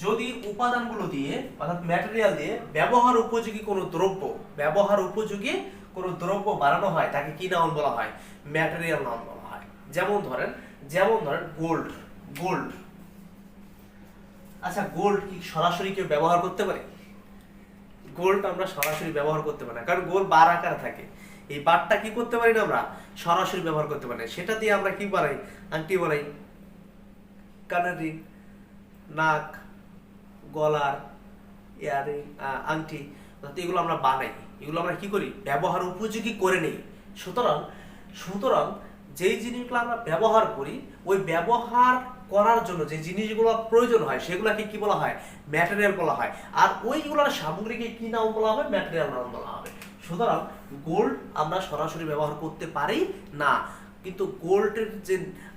যদি উপাদানগুলো দিয়ে অর্থাৎ ম্যাটেরিয়াল দিয়ে ব্যবহার উপযোগী কোনো দ্রব্য বানানো হয় তাকে কি নাউন বলা হয়? ম্যাটেরিয়াল নাউন বলা হয়। যেমন ধরেন গোল্ড। আচ্ছা, গোল্ড কি সরাসরি কেউ ব্যবহার করতে পারে? গোল্ড আমরা সরাসরি ব্যবহার করতে পারি না, কারণ গোল্ড বার আকারে থাকে। এই বারটা কি করতে পারি না? আমরা সরাসরি ব্যবহার করতে পারি না। সেটা দিয়ে আমরা কি বানাই? আংটি বানাই, কানের রিং, নাক, গলার ইয়ারিং, আংটি, এগুলো আমরা বানাই। এগুলো আমরা কি করি? ব্যবহার উপযোগী করে নেই। সুতরাং যেই জিনিসগুলো আমরা ব্যবহার করি, ওই ব্যবহার করার জন্য যে জিনিসগুলো প্রয়োজন হয় সেগুলোকে কি বলা হয়? ম্যাটেরিয়াল বলা হয়। আর ওইগুলোর সামগ্রীকে কি নাম বলা হবে? ম্যাটেরিয়াল নাম বলা হবে। সুতরাং গোল্ড আমরা সরাসরি ব্যবহার করতে পারি না, কিন্তু গোল্ডের যে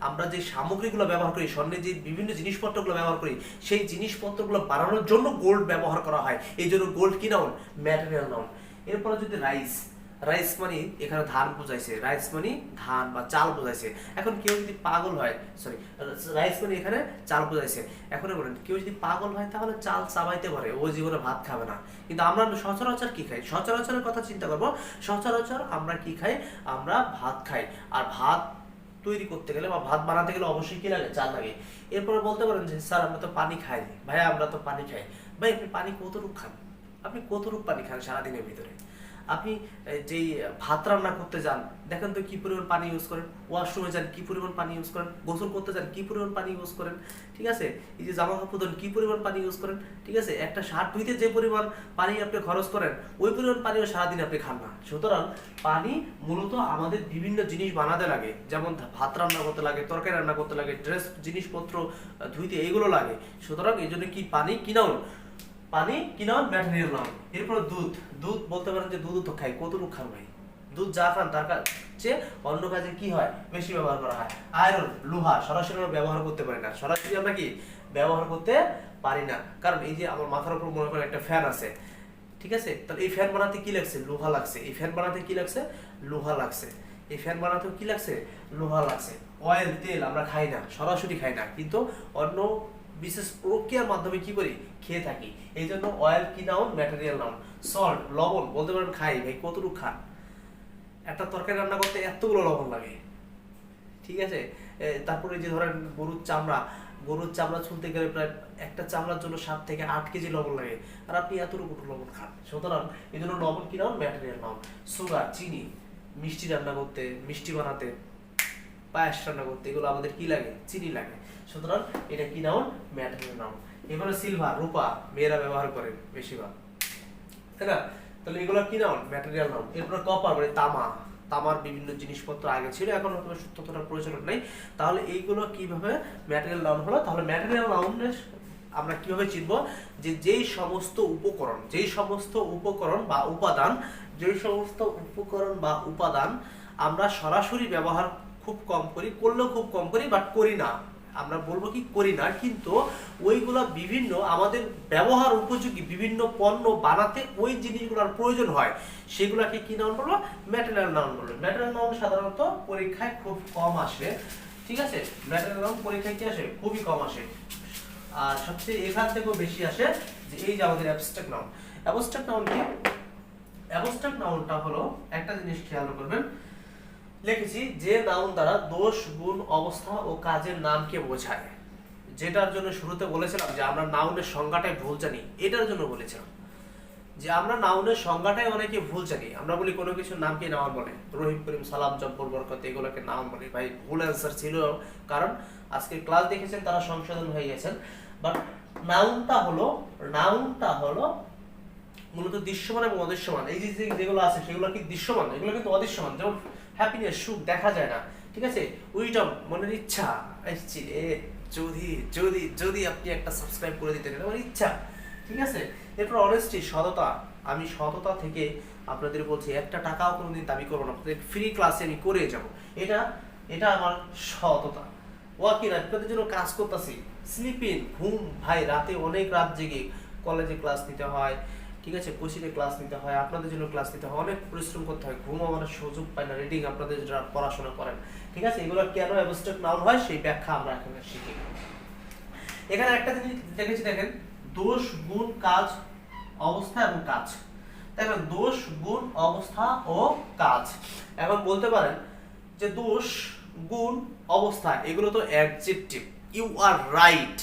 আমরা যে সামগ্রীগুলো ব্যবহার করি, স্বর্ণের যে বিভিন্ন জিনিসপত্রগুলো ব্যবহার করি, সেই জিনিসপত্রগুলো বানানোর জন্য গোল্ড ব্যবহার করা হয়। এই জন্য গোল্ড কি নাউন? Material noun. এরপরে যদি রাইস মানে এখানে ধান বোঝাইছে, রাইস মানে ধান বা চাল বোঝাইছে। এখন কেউ যদি পাগল হয়, সরি, রাইস মানে এখানে চাল বোঝাইছে। এখন বলেন কেউ যদি পাগল হয় তাহলে চাল চাবাইতে পারে, ও জীবনে ভাত খাবে না। কিন্তু আমরা সচরাচর কি খাই? সচরাচরের কথা চিন্তা করবো। সচরাচর আমরা কি খাই? আমরা ভাত খাই। আর ভাত তৈরি করতে গেলে বা ভাত বানাতে গেলে অবশ্যই কি লাগে? চাল লাগে। এরপরে বলতে পারেন যে স্যার আমরা তো পানি খাই। ভাইয়া আমরা তো পানি খাই। ভাই আপনি পানি কতটুকু খান? আপনি কতটুকু পানি খান সারাদিনের ভিতরে? আপনি যেই ভাত রান্না করতে যান, দেখেন তো কি পরিমাণ পানি ইউজ করেন। ওয়াশরুমে যান, কি পরিমাণ পানি ইউজ করেন। গোসল করতে যান, কি পরিমাণ পানি ইউজ করেন। ঠিক আছে, এই যে জামা কাপড় ধোন, কি পরিমাণ পানি ইউজ করেন। ঠিক আছে, একটা শার্ট ধুইতে যে পরিমাণ পানি আপনি খরচ করেন, ওই পরিমাণ পানিও সারাদিন আপনি খান না। সুতরাং পানি মূলত আমাদের বিভিন্ন জিনিস বানাতে লাগে, যেমন ভাত রান্না করতে লাগে, তরকারি রান্না করতে লাগে, ড্রেস জিনিসপত্র ধুইতে, এইগুলো লাগে। সুতরাং এই জন্য কি পানি কিনাও, পানি কি নাম? ম্যাটেরিয়াল নাম। এরপর দুধ। দুধ বলতে পারেন যে দুধ তো খাই, কতটুকু খান ভাই? দুধ যা খান তার চেয়ে অন্য কাজে কি হয়? বেশি ব্যবহার করা হয়। আয়রন, লোহা সরাসরি আমরা ব্যবহার করতে পারি না। সরাসরি আমরা কি ব্যবহার করতে পারি না, কারণ এই যে আমার মাথার উপর মনে করেন একটা ফ্যান আছে, ঠিক আছে, তাহলে এই ফ্যান বানাতে কি লাগছে? লোহা লাগছে। এই ফ্যান বানাতে কি লাগছে? লোহা লাগছে। এই ফ্যান বানাতেও কি লাগছে? লোহা লাগছে। অয়েল, তেল আমরা খাই না, সরাসরি খাই না, কিন্তু অন্য বিশেষ প্রক্রিয়ার মাধ্যমে কি করি? খেয়ে থাকি। এই জন্য অয়েল কি নাউন? Material noun. সল্ট, লবণ বলতে পারেন খাই। ভাই কতটুকু খান? একটা তরকারি রান্না করতে এতগুলো লবণ লাগে, ঠিক আছে। তারপরে যে ধরেন গরুর চামড়া, গরুর চামড়া ছুলতে গেলে প্রায় একটা চামড়ার জন্য 7 থেকে 8 কেজি লবণ লাগে, আর আপনি এতটুকু লবণ খান। সুতরাং এই জন্য লবণ কি নাউন? Material noun. সুগার, চিনি, মিষ্টি রান্না করতে, মিষ্টি বানাতে, পায়েস রান্না করতে, এগুলো আমাদের কি লাগে? চিনি লাগে। সুতরাং এটা কি নাউন? Material noun. এবারে সিলভার, রূপা মেয়েরা ব্যবহার করে বেশিরভাগ, তাই না? তাহলে এগুলো কি নাউন? Material noun. এরপর কপার মানে তামা, তামার বিভিন্ন জিনিসপত্র আগে ছিল, এখন হয়তো ততটা প্রচলন নেই। তাহলে এইগুলো কিভাবে ম্যাটেরিয়াল নাউন হলো? তাহলে ম্যাটেরিয়াল নাউনের আমরা কিভাবে চিনবো? যে যেই সমস্ত উপকরণ, যেই সমস্ত উপকরণ বা উপাদান, যেই সমস্ত উপকরণ বা উপাদান আমরা সরাসরি ব্যবহার খুব কম করি, করলেও খুব কম করি, বাট করি না, আমরা বলবো কি করি না, কিন্তু ওইগুলো বিভিন্ন আমাদের ব্যবহার উপযোগী বিভিন্ন পণ্য বানাতে ওই জিনিসগুলোর প্রয়োজন হয়, সেগুলোকে কি নাউন বলবো? ম্যাটেরিয়াল নাউন বলবো। ম্যাটেরিয়াল নাউন সাধারণত পরীক্ষায় খুব কম আসে, ঠিক আছে। ম্যাটেরিয়াল নাউন পরীক্ষায় কি আসে? খুবই কম আসে। আর সবচেয়ে এখান থেকেও বেশি আসে যে এই যে আমাদের অ্যাবস্ট্রাক্ট নাউন। অ্যাবস্ট্রাক্ট নাউন কি? অ্যাবস্ট্রাক্ট নাউনটা হলো, একটা জিনিস খেয়াল করবেন, লিখেছি যে নাউন দ্বারা দোষ, গুণ, অবস্থা ও কাজের নামকে বোঝায়। যেটার জন্য শুরুতে বলেছিলাম যে আমরা নাউনের সংজ্ঞাটাই ভুল জানি, এটার জন্য বলেছিলাম যে আমরা নাউনের সংজ্ঞাটাই অনেকে ভুল জানি। আমরা বলি কোনো কিছুর নামকে নাউন বলে, রহিম, করিম, সালাম, জব্বর, বরকত, এগুলোকে নাউন বলে। ভাই ভুল অ্যান্সার ছিল, কারণ আজকে ক্লাস দেখেছেন তারা সংশোধন হয়ে গেছেন। বাট নাউনটা হলো মূলত দৃশ্যমান এবং অদৃশ্যমান। এই যে যেগুলো আছে সেগুলো কি দৃশ্যমান, এগুলো কিন্তু অদৃশ্যমান। যেমন হ্যাপিনেস, সুখ দেখা যায় না, ঠিক আছে। উইডম, মনের ইচ্ছা। যদি যদি যদি আপনি একটা সাবস্ক্রাইব করে দিতেন, এটা আমার ইচ্ছা, ঠিক আছে। এরপর অনেস্টি, সততা। আমি সততা থেকে আপনাদের বলছি একটা টাকাও কোনোদিন দাবি করবো না, আপনাদের ফ্রি ক্লাসে আমি করে যাব, এটা এটা আমার সততা। ওয়াকিং, আপনাদের জন্য কাজ করতেছি। স্লিপিং, ঘুম। ভাই রাতে অনেক রাত জেগে কলেজে ক্লাস নিতে হয়, ঠিক আছে, কোচিংয়ে ক্লাস নিতে হয়, আপনাদের জন্য ক্লাস নিতে হয়, অনেক পরিশ্রম করতে হয়, ঘুম আমার সুযোগ পায় না। রিডিং, আপনাদের যারা পড়াশোনা করেন, ঠিক আছে, এগুলো কেন অ্যাবস্ট্রাক্ট নাউন হয় সেই ব্যাখ্যা আমরা এখানে শিখি। এখানে একটা জিনিস দেখেছি, দেখেন, দোষ, গুণ, কাজ, অবস্থা এবং কাজ। দেখেন দোষ, গুণ, অবস্থা ও কাজ। এখন বলতে পারেন যে দোষ, গুণ, অবস্থা এগুলো তো অ্যাডজেক্টিভ। You are right.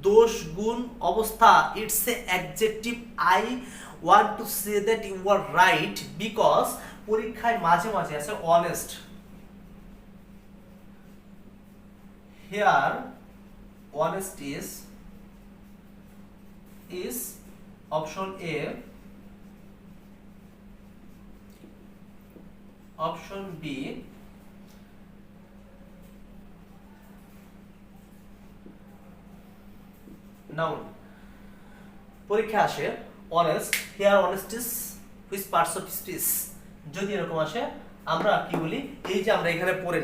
দোষ, গুণ, অবস্থা, it's a adjective. I want to say that you are right because পরীক্ষায় মাঝে মাঝে আছে honest. Here honest is option A, option B, noun। পরীক্ষা আসে honest, here honest is which parts of speech, যদি এরকম আসে আমরা কি বলি? এই যে আমরা এখানে পড়ে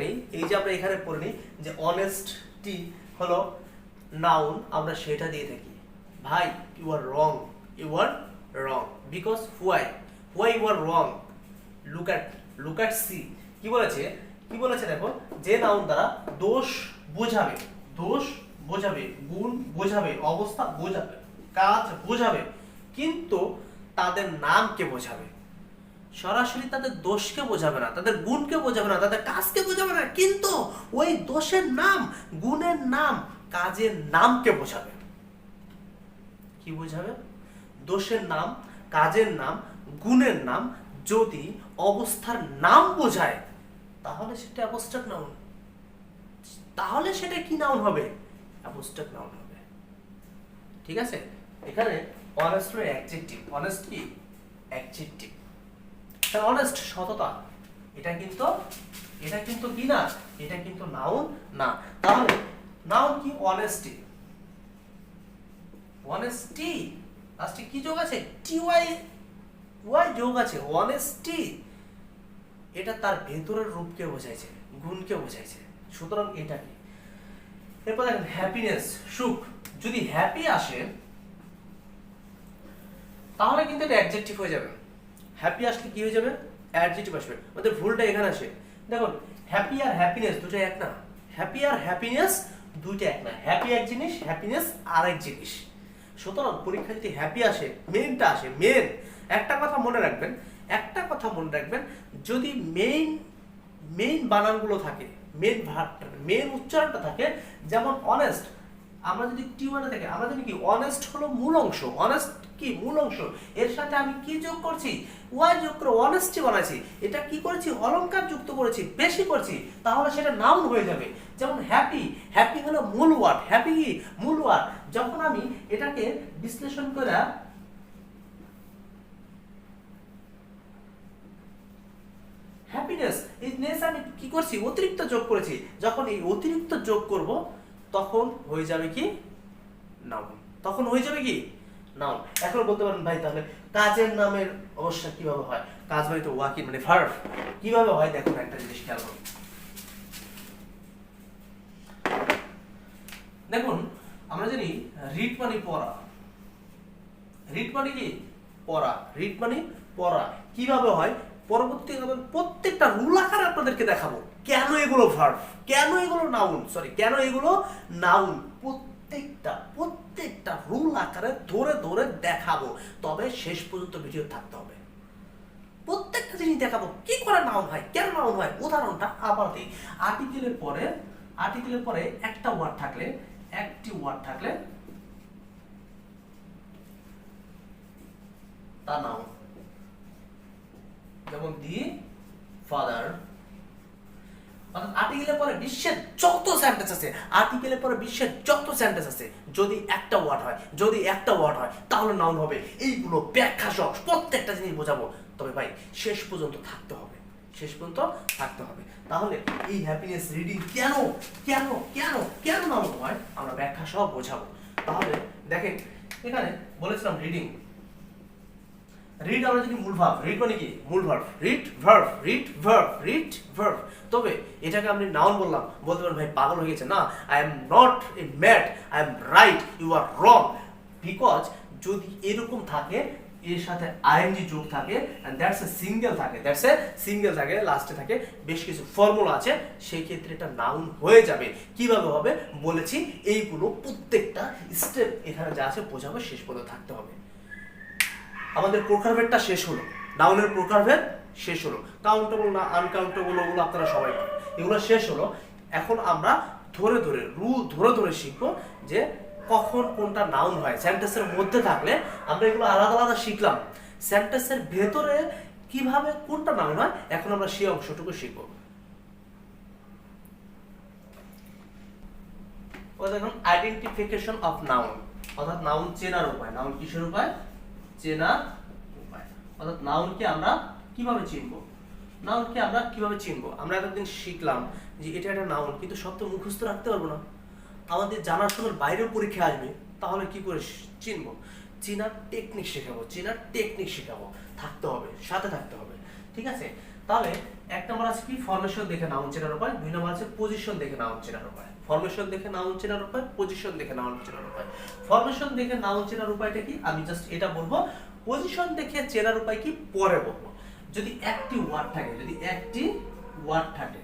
নেই, যে honesty হলো নাউন, আমরা সেটা দিয়ে থাকি। ভাই you are wrong, because why you are wrong? Look at C কি বলেছে দেখো, যে নাউন দ্বারা দোষ বোঝাবে, গুণ বোঝাবে, অবস্থা বোঝাবে, কাজ বোঝাবে, কিন্তু তাদের নামকে বোঝাবে। সরাসরি তাদের দোষকে বোঝাবে না, তাদের গুণকে বোঝাবে না, তাদের কাজকে বোঝাবে না, কিন্তু ওই দোষের নাম, গুণের নাম, কাজের নামকে বোঝাবে। কি বোঝাবে? দোষের নাম, কাজের নাম, গুণের নাম যদি অবস্থার নাম বোঝায় তাহলে সেটা অ্যাবস্ট্রাক্ট নাউন। তাহলে সেটা কি নাউন হবে? অ্যাবস্ট্রাক্ট নাউন হবে। ঠিক আছে? এখানে অনেস্ট এর অ্যাডজেক্টিভ, অনেস্ট কি অ্যাডজেক্টিভ, তাহলে অনেস্ট সততা, এটা কিন্তু কি না, এটা কিন্তু নাউন না। তাহলে নাউন কি? অনেস্টি, অনেস্টি লাস্টে কি যোগ আছে? টি ওয়াই যোগ আছে, অনেস্টি, এটা তার ভেতরের রূপকে বোঝাইছে, গুণকে বোঝাইছে। সুতরাং এটা কি? এরপর দেখেন হ্যাপিনেস, সুখ, যদি হ্যাপি আসে তাহলে কিন্তু এটা অ্যাডজেক্টিভ হয়ে যাবে। হ্যাপি আসলে কি হয়ে যাবে? অ্যাডজেক্টিভ আসবে। আমাদের ভুলটা এখানে আসে। দেখুন হ্যাপি আর হ্যাপিনেস দুটো এক না, হ্যাপি আর হ্যাপিনেস দুইটা এক না। হ্যাপি এক জিনিস, হ্যাপিনেস আরেক জিনিস। সুতরাং পরীক্ষা যদি হ্যাপি আসে, মেইনটা আসে, মেইন একটা কথা মনে রাখবেন, যদি মেইন বানানগুলো থাকে, মেইন উচ্চারণটা থাকে, যেমন অনেস্ট, আমরা যদি টি ওয়ানে থাকে, আমরা জানি কি অনেস্ট হলো মূল অংশ, অনেস্ট কি মূল অংশ, এর সাথে আমি কি যোগ করছি? ওয়াই যোগ করে অনেস্টি বানাইছি। এটা কি করেছি? অলংকার যুক্ত করেছি, বেশি করছি, তাহলে সেটা নাউন হয়ে যাবে। যেমন হ্যাপি হলো মূল ওয়ার্ড, হ্যাপি কি মূল ওয়ার্ড। যখন আমি এটাকে বিশ্লেষণ করে হ্যাপিনেস, এই নেস আমি কি করছি? অতিরিক্ত যোগ করেছি। যখন এই অতিরিক্ত যোগ করব তখন হয়ে যাবে কি? নাউন। তখন হয়ে যাবে কি? নাউন। এখন বলতে পারেন ভাই তাহলে কাজের নামের অবস্থা কিভাবে হয়? কাজ মানে তো ওয়াকিং মানে ভার্ব, কিভাবে হয় দেখুন একটা জিনিস খেয়াল করুন। দেখুন আমরা জানি রিড মানে পড়া, রিড মানে কি? পড়া, রিড মানে পড়া। কিভাবে হয় পরবর্তী প্রত্যেকটা রুল আকারে আপনাদেরকে দেখাবো কেন এগুলো ভার্ব, কেন এগুলো নাউন, কেন এগুলো নাউন, প্রত্যেকটা রুল আকারে ধরে ধরে দেখাবো। তবে শেষ পর্যন্ত ভিডিও থাকতে হবে, প্রত্যেকটা জিনিস দেখাবো কি করে নাউন হয়, কেন নাউন হয়। উদাহরণটা আবার দিই। আর্টিকেলের পরে একটা ওয়ার্ড থাকলে, একটি ওয়ার্ড থাকলে তা নাউন। যেমন দি ফাদার, অর্থাৎ আর্টিকেলের পরে বিশ্বের যত সেন্টেন্স আছে, যদি একটা ওয়ার্ড হয় তাহলে নাউন হবে। এইগুলো ব্যাখ্যা সহ প্রত্যেকটা জিনিস বোঝাবো। তবে ভাই শেষ পর্যন্ত থাকতে হবে, তাহলে এই হ্যাপিনেস রিডিং কেন নাউন হয় আমরা ব্যাখ্যা সহ বোঝাবো। তাহলে দেখেন এখানে বলেছিলাম রিডিং, রিড আমরা জানি মূল ভার্ব, রিড মানে কি মূল ভার্ব, রিড ভার্ব। তবে এটাকে আমি নাউন বললাম, বলতে পারেন ভাই পাগল হয়ে গেছে। না, I am not a mad, I am right, you are wrong. Because যদি এরকম থাকে, এর সাথে আইএনজি যোগ থাকে, এন্ড দ্যাটস এ সিঙ্গেল থাকে, লাস্টে থাকে বেশ কিছু ফর্মুলা আছে, সেই ক্ষেত্রে এটা নাউন হয়ে যাবে। কিভাবে হবে বলেছি, এইগুলো প্রত্যেকটা স্টেপ এখানে যা আছে বোঝাবো, শেষ পর্যন্ত থাকতে হবে। আমাদের প্রকারভেদটা শেষ হলো, নাউনের প্রকারভেদ শেষ হলো, কাউন্টেবল না আনকাউন্টেবল ওগুলো আপনারা সবাই পারেন, এগুলো শেষ হলো। এখন আমরা রুল ধরে শিখবো যে কখন কোনটা নাউন হয়। সেন্টেন্সের মধ্যে থাকলে আমরা এগুলো আলাদা আলাদা শিখলাম, সেন্টেন্সের ভেতরে কিভাবে কোনটা নাউন হয় এখন আমরা সেই অংশটুকু শিখবো। দেখুন আইডেন্টিফিকেশন অফ নাউন, অর্থাৎ নাউন চেনার উপায়। নাউন কিসের উপায়? চেনার উপায়। অর্থাৎ নাউনকে আমরা কিভাবে চিনবো? আমরা এতদিন শিখলাম যে এটা একটা নাউন, কিন্তু সব তো মুখস্থ রাখতে পারবো না, আমাদের জানার সময় বাইরেও পরীক্ষা আসবে, তাহলে কি করে চিনবো? চেনার টেকনিক শেখাবো, সাথে থাকতে হবে। ঠিক আছে? তাহলে এক নম্বর আছে কি? ফরমেশন দেখে নাউন চেনার উপায়। দুই নম্বর আছে পজিশন দেখে নাউন চেনার উপায়। ফরমেশন দেখে নাউন চেনার উপায়, পজিশন দেখে নাউন চেনার উপায়। ফরমেশন দেখে নাউন চেনার উপায়টা কি? আমি জাস্ট এটা বলবো। পজিশন দেখে চেনার উপায় কি পরে বলবো। যদি একটি ওয়ার্ড থাকে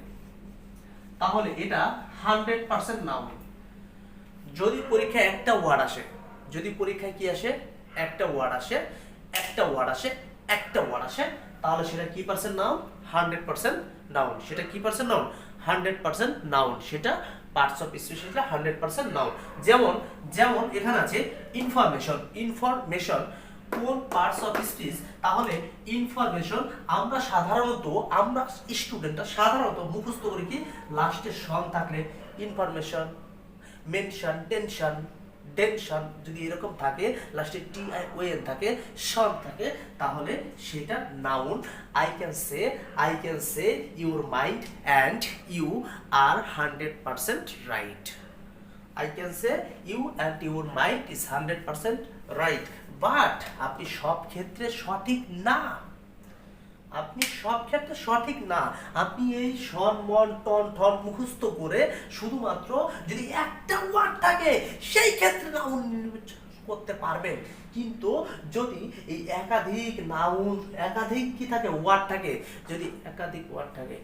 তাহলে এটা 100% নাউন। যদি পরীক্ষায় একটা ওয়ার্ড আসে, কি আসে, একটা ওয়ার্ড আসে, তাহলে সেটা কি পার্সেন্ট নাউন? 100% নাউন। সেটা কি পার্সেন্ট নাউন? 100% নাউন। সেটা পার্টস অফ স্পিচ 100% নাউন। যেমন এখানে আছে ইনফরমেশন কোন পার্টস অফ স্পিচ? তাহলে ইনফরমেশন আমরা স্টুডেন্টরা সাধারণত মুখস্থ করি কি, লাস্টে সন থাকলে ইনফরমেশন, মেনশন, টেনশন যদি এরকম থাকে, লাস্টে টিআইওএন থাকে, সন থাকে, তাহলে সেটা noun. I can say your mind and you are 100% right. I can say you and your mind is 100% right, but আপনি সব ক্ষেত্রে সঠিক না। আপনি এই সন, মন, টন, ঠন মুখস্থ করে শুধুমাত্র যদি একটা ওয়ার্ড থাকে সেই ক্ষেত্রে নাউন করতে পারবেন। কিন্তু যদি এই একাধিক কি থাকে, ওয়ার্ড থাকে, যদি একাধিক ওয়ার্ড থাকে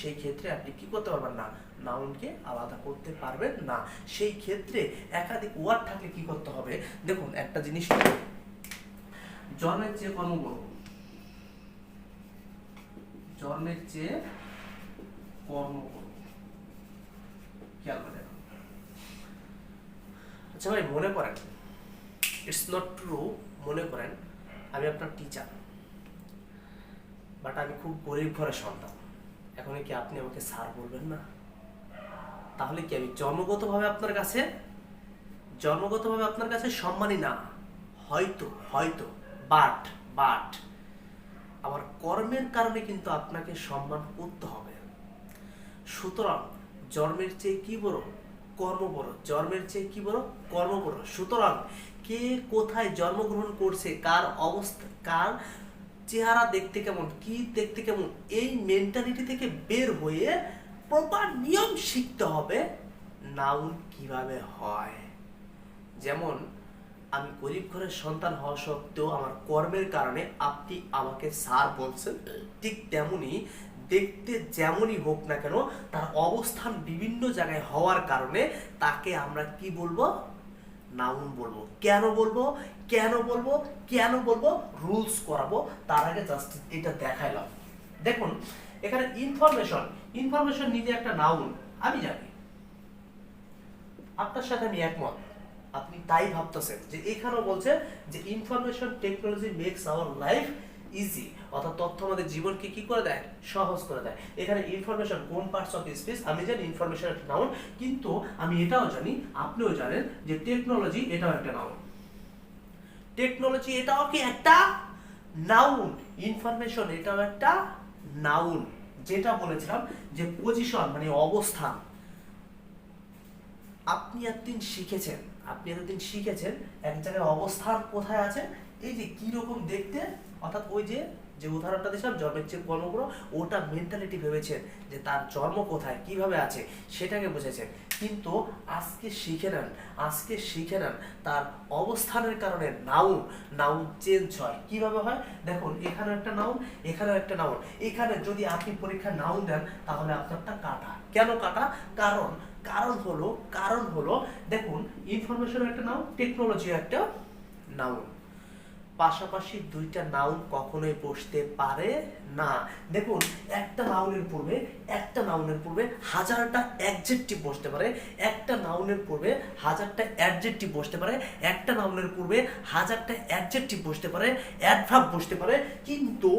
সেই ক্ষেত্রে আপনি কি করতে পারবেন না, নাউনকে আলাদা করতে পারবেন না। সেই ক্ষেত্রে একাধিক ওয়ার্ড থাকলে কি করতে হবে, দেখুন একটা জিনিস, জন্মের চেয়ে কর্ম বড়, খেয়াল করে দেখুন। আচ্ছা ভাই, মনে করেন, ইটস নট ট্রু, মনে করেন আমি আপনার টিচার, বাট আমি খুব গরিব ঘরের সন্তান, এখন কি আপনি আমাকে স্যার বলবেন না? তাহলে কি আমি জন্মগতভাবে আপনার কাছে সম্মানী না? হয়তো বাট আমার কর্মের কারণে কিন্তু আপনাকে সম্মান করতে হবে। সুতরাং জন্মের চেয়ে কি বড়? কর্ম বড়। সুতরাং কে কোথায় জন্মগ্রহণ করছে, কার অবস্থা, কার চেহারা দেখতে কেমন, কি দেখতে কেমন, এই মেন্টালিটি থেকে বের হয়ে প্রপার নিয়ম শিখতে হবে নাউন কিভাবে হয়। যেমন আমি গরিব ঘরের সন্তান হওয়া সত্ত্বেও আমার কর্মের কারণে আপনি আমাকে স্যার বলছেন, ঠিক তেমনি দেখতে যেমনই হোক না কেন তার অবস্থান বিভিন্ন জায়গায় হওয়ার কারণে তাকে আমরা কি বলবো? নাউন বলবো। কেন বলবো? রুলস করাবো। তার আগে জাস্ট এটা দেখাইলাম। দেখুন এখানে ইনফরমেশন নিজে একটা নাউন, আমি জানি, আপনার সাথে আমি একমত। আপনি তাই ভাবতেছেন যে এখানেও বলছে যে information technology makes our life easy, অর্থাৎ তথ্য আমাদের জীবনকে কি করে দেয়? সহজ করে দেয়। এখানে ইনফরমেশন কোন পার্টস অফ স্পিচ? আমি জানি ইনফরমেশন একটা নাউন, কিন্তু আমি এটাও জানি, আপনিও জানেন যে টেকনোলজি এটাও একটা নাউন। এটাও কি একটা নাউন? ইনফরমেশন এটাও একটা নাউন। যেটা বলেছিলাম যে পজিশন মানে অবস্থান। আপনি এতদিন শিখেছেন এক জায়গায় অবস্থান কোথায় আছে, এই যে কি রকম দেখতে, অর্থাৎ ওই যে উদাহরণটা দিয়েছিলাম জন্মের চেয়ে কর্ম বড়, ওটা মেন্টালিটি ভেবেছেন যে তার জন্ম কোথায়, কিভাবে আছে সেটাকে বুঝেছেন। কিন্তু আজকে শিখে নেন তার অবস্থানের কারণে নাউন চেঞ্জ হয়। কিভাবে হয় দেখুন, এখানে একটা নাউন, এখানেও একটা নাউন। এখানে যদি আপনি পরীক্ষা নাউন দেন তাহলে আপনারটা কাটা। কেন কাটা? কারণ হলো দেখুন, ইনফরমেশন একটা নাউন, টেকনোলজি একটা নাউন। পাশাপাশি দুইটা নাউন কখনোই বসতে পারে না। দেখুন একটা নাউনের পূর্বে হাজারটা অ্যাডজেক্টিভ বসতে পারে, একটা নাউনের পূর্বে হাজারটা অ্যাডজেক্টিভ বসতে পারে, একটা নাউনের পূর্বে হাজারটা অ্যাডজেক্টিভ বসতে পারে, অ্যাডভার্ব বসতে পারে, কিন্তু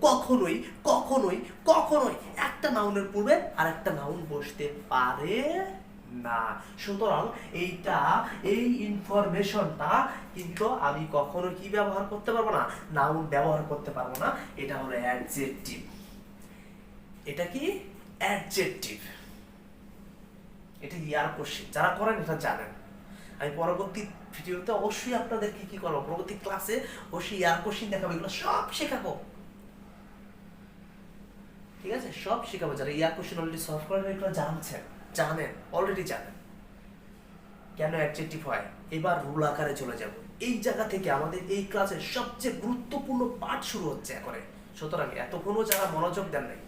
কখনোই একটা নাউনের পূর্বে আরেকটা নাউন বসতে পারে না। সুতরাং এই ইনফরমেশনটা কিন্তু আমি কখনো কি ব্যবহার করতে পারবো না? নাউন ব্যবহার করতে পারবো না। এটা হলো অ্যাডজেক্টিভ। এটা কি? অ্যাডজেক্টিভ। এটা ইয়ার কোশ্চেন, যারা করেন এটা জানেন। আমি পরবর্তী ভিডিওতে অবশ্যই আপনাদেরকে কি করবো, পরবর্তী ক্লাসে অবশ্যই ইয়ার কোশ্চেন দেখাবো, এগুলো সব শেখাবো। ঠিক আছে, সব শেখাবো। যারা ইয়ার কোশ্চেন অলরেডি সলভ করেন এগুলো জানেন, অলরেডি জানেন কেন অ্যাডজেক্টিভ হয়। এবার রুল আকারে চলে যাব। এই জায়গা থেকে আমাদের এই ক্লাসের সবচেয়ে গুরুত্বপূর্ণ পাঠ শুরু হচ্ছে এখন। সুতরাং এতক্ষণও যারা মনোযোগ দেন নাই,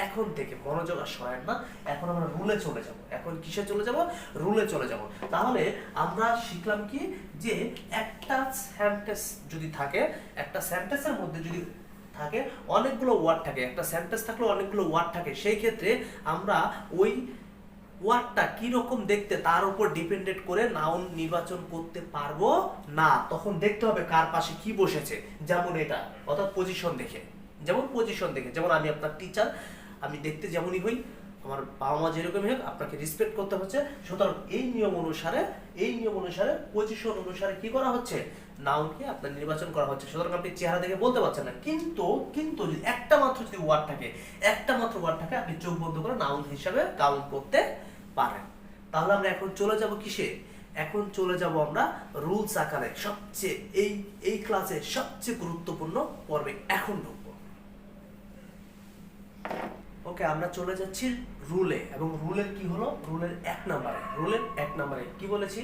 এখন থেকে মনোযোগ আর সরায় না, এখন আমরা রুলে চলে যাব। এখন কিসে চলে যাব? রুলে চলে যাব। তাহলে আমরা শিখলাম কি, যে একটা সেন্টেন্স যদি থাকে, একটা সেন্টেন্সের মধ্যে যদি থাকে অনেকগুলো ওয়ার্ড থাকে, একটা সেন্টেন্স থাকলে অনেকগুলো ওয়ার্ড থাকে, সেই ক্ষেত্রে আমরা ওই ওয়ার্ডটা কি রকম দেখতে তার উপর ডিপেন্ডেন্ট করে নাউন নির্বাচন করতে পারবো না। তখন দেখতে হবে কার পাশে কি বসেছে, যেমন এটা, অর্থাৎ পজিশন দেখে। যেমন আমি আপনার টিচার, আমি দেখতে যেমনই হই, আমার বাবা মা যেরকমই হোক, আপনাকে রেসপেক্ট করতে হচ্ছে। সুতরাং এই নিয়ম অনুসারে পজিশন অনুসারে কি করা হচ্ছে, নাউনকে আপনার নির্বাচন করা হচ্ছে। সুতরাং আপনি চেহারা দেখে বলতে পারছেন না, কিন্তু যদি একটা মাত্র ওয়ার্ড থাকে, আপনি চোখ বন্ধ করে নাউন হিসাবে কাউন্ট করতে পারেন। তাহলে আমরা এখন চলে যাব কিসে? এখন চলে যাব আমরা রুলস আকারে সবচেয়ে এই ক্লাসে সবচেয়ে গুরুত্বপূর্ণ পর্বে এখন ঢুকবো। ওকে, আমরা চলে যাচ্ছি রুলে। এবং রুলের কি হলো, রুলের এক নম্বরে কি বলেছি,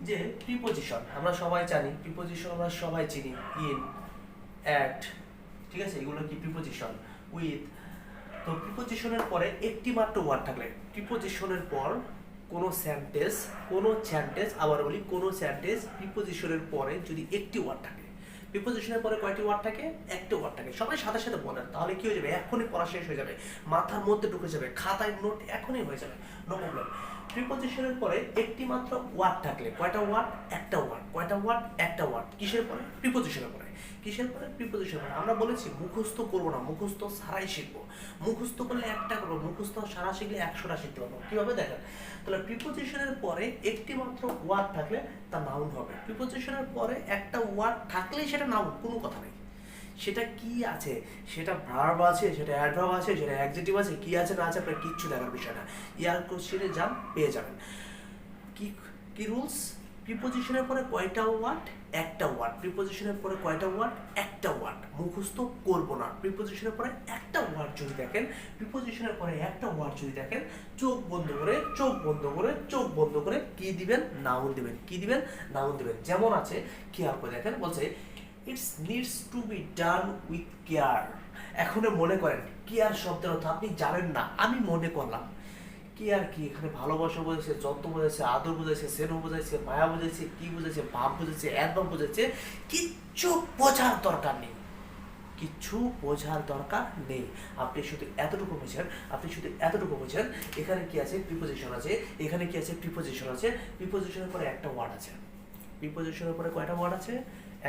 যে প্রিপজিশন আমরা সবাই জানি, প্রিপজিশন আমরা সবাই চিনি, ইন, অ্যাট, ঠিক আছে, এগুলো কি প্রিপজিশন, উইথ। তো প্রিপজিশনের পরে একটি মাত্র ওয়ার্ড থাকলে, প্রিপজিশনের পর কোনো সেন্টেন্স আবার বলি, কোনো সেন্টেন্স প্রিপজিশনের পরে যদি একটি ওয়ার্ড থাকে, প্রিপজিশনের পরে কয়টি ওয়ার্ড থাকে? একটা ওয়ার্ড থাকে। সবাই সাথে সাথে বলেন, তাহলে কি হয়ে যাবে, এখনই পড়া শেষ হয়ে যাবে, মাথার মধ্যে ঢুকে যাবে, খাতায় নোট এখনই হয়ে যাবে, নো প্রবলেম। প্রিপজিশনের পরে একটি মাত্র ওয়ার্ড থাকলে, কয়টা ওয়ার্ড? একটা ওয়ার্ড। কয়টা ওয়ার্ড? একটা ওয়ার্ড। কিসের পরে? প্রিপজিশনের পরে। কিসের পরে? প্রিপজিশনের পরে। আমরা বলেছি মুখস্থ করবো না, মুখস্থ ছাড়াই শিখবো। মুখস্থ করলে একটা করবো, মুখস্থ সারা শিখলে 100টা শিখতে পারবো। কিভাবে দেখেন, তাহলে প্রিপজিশনের পরে একটি মাত্র ওয়ার্ড থাকলে তা নাউন হবে। প্রিপজিশনের পরে একটা ওয়ার্ড থাকলেই সেটা নাউন, কোনো কথা নেই। সেটা কি আছে, সেটা ভার্ব আছে, সেটা অ্যাডভার্ব আছে, সেটা অ্যাডজেক্টিভ আছে, কি আছে না আছে আপনার কিচ্ছু দেখার বিষয় না। ইয়ার কোশ্চেনে যান, পেয়ে যাবেন। কি রুলস? প্রিপজিশনের পরে কয়টা ওয়ার্ড? একটা ওয়ার্ড। প্রিপজিশনের পরে কয়টা ওয়ার্ড? একটা ওয়ার্ড। মুখস্থ করব না। প্রিপজিশনের পরে একটা ওয়ার্ড যদি দেখেন, চোখ বন্ধ করে কি দিবেন? নাউন দিবেন। কি দিবেন? নাউন দিবেন। যেমন আছে, খেয়াল করে দেখেন, বলছে it's needs to be done with care. এখন মনে করেন কেয়ার শব্দের অর্থ আপনি জানেন না, আমি মনে করলাম। কেয়ার কি? এখানে ভালোবাসা বোঝাচ্ছে, যত্ন বোঝাচ্ছে, আদর বোঝাচ্ছে, স্নেহ বোঝাচ্ছে, মায়া বোঝাচ্ছে, কি বোঝাচ্ছে, ভাব বোঝাচ্ছে, অ্যাডভার্ব বোঝাচ্ছে। কিচ্ছু বোঝার দরকার নেই, আপনি শুধু এতটুকু বোঝেন, এখানে কি আছে? প্রিপজিশন আছে। প্রিপজিশনের পরে একটা ওয়ার্ড আছে। প্রিপজিশনের পরে কয়টা ওয়ার্ড আছে?